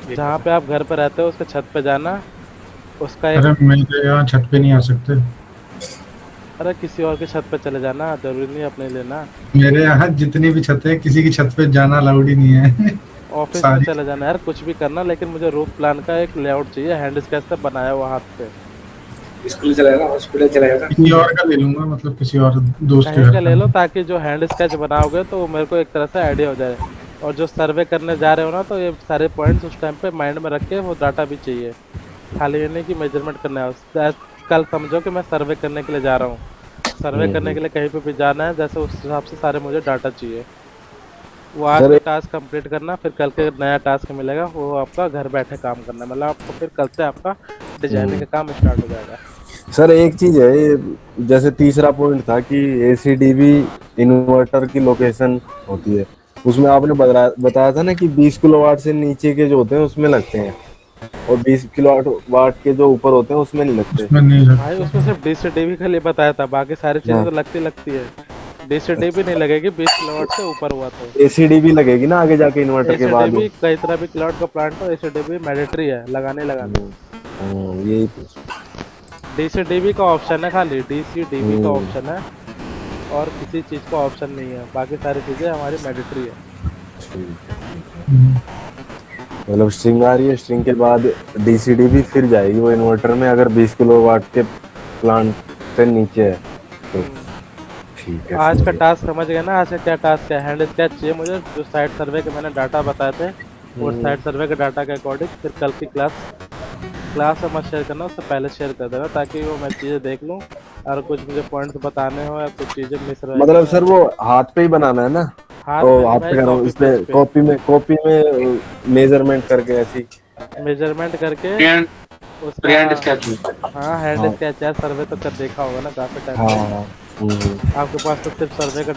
जहाँ पे आप घर पे रहते हो उसके छत पे जाना, उसका एक... अरे मेरे यहाँ छत पे नहीं आ सकते। अरे किसी और की छत पे चले जाना, जरूरी नहीं अपने लेना। मेरे यहाँ जितनी भी छत है किसी की छत पे जाना अलाउड ही नहीं है। ऑफिस में चले जाना यार, कुछ भी करना, लेकिन मुझे रूफ प्लान का एक लेआउट चाहिए हैंड स्केच से बनाया हुआ हाथ पे। स्कूल चलेगा, हॉस्पिटल चलेगा, किसी और का ले लूंगा, मतलब किसी और दोस्त के घर का ले लो, ताकि जो हैंड स्केच बनाओगे तो मेरे को एक तरह से आइडिया हो जाए। और जो सर्वे करने जा रहे हो ना तो ये सारे पॉइंट्स उस टाइम पे माइंड में रख के वो डाटा भी चाहिए, खाली ये नहीं कि मेजरमेंट करना है। कल समझो कि मैं सर्वे करने के लिए जा रहा हूँ, सर्वे करने के लिए कहीं पे भी जाना है, जैसे उस हिसाब से सारे मुझे डाटा चाहिए। वो आज का टास्क कंप्लीट करना, फिर कल के नया टास्क मिलेगा, वो आपका घर बैठे काम करना, मतलब आपको फिर कल से आपका डिजाइनिंग का काम स्टार्ट हो जाएगा। सर एक चीज है, जैसे तीसरा पॉइंट था कि एसीडीबी इन्वर्टर की लोकेशन होती है, उसमें आपने बताया था ना कि 20 किलोवाट से नीचे के जो होते हैं उसमें लगते हैं। और 20 किलोवाट वाट के जो ऊपर होते हैं उसमें नहीं लगते। उसमें नहीं भाई लगता। उसमें सिर्फ DCDB खाली बताया था, बाकी सारी चीजें हाँ। तो लगती है। DCDB नहीं लगेगी 20 किलोवाट से ऊपर हुआ तो। एसीडी भी लगेगी ना आगे जाके इन्वर्टर के बाद। ACDB कई तरह भी किलोवाट का प्लांट हो, ACDB मैंडेटरी है लगाने। यही DCDB का ऑप्शन है, खाली DCDB का ऑप्शन है और किसी चीज का ऑप्शन नहीं है, बाकी सारी चीजें हमारी मैंडेटरी है। मतलब स्ट्रिंग आ रही है, स्ट्रिंग के बाद डीसीडी भी फिर जाएगी वो इन्वर्टर में, अगर 20 किलोवाट के प्लांट से नीचे है तो ठीक है। आज का टास्क समझ गए ना? आज का क्या टास्क है? हैंड स्केच चाहिए मुझे, जो साइट सर्वे के मैंने डाटा बताए थे वो साइट सर्वे के डाटा के अकॉर्डिंग। फिर कल की क्लास में मत शेयर करना, उससे पहले शेयर कर देना ताकि वो मैं चीज़ें देख लूँ और कुछ मुझे पॉइंट्स बताने हो या कुछ चीज़ें मिस रहे। मतलब सर वो हाथ पे ही बनाना है ना? तो हाथ पे करो, इस पे कॉपी में मेजरमेंट करके ऐसी मेजरमेंट करके फ्री हैंड स्केच। हाँ हैंड स्केच है, सर्वे तो कर देखा होगा ना काफी टाइम। हाँ। आपके पास तो सिर्फ सर्वे का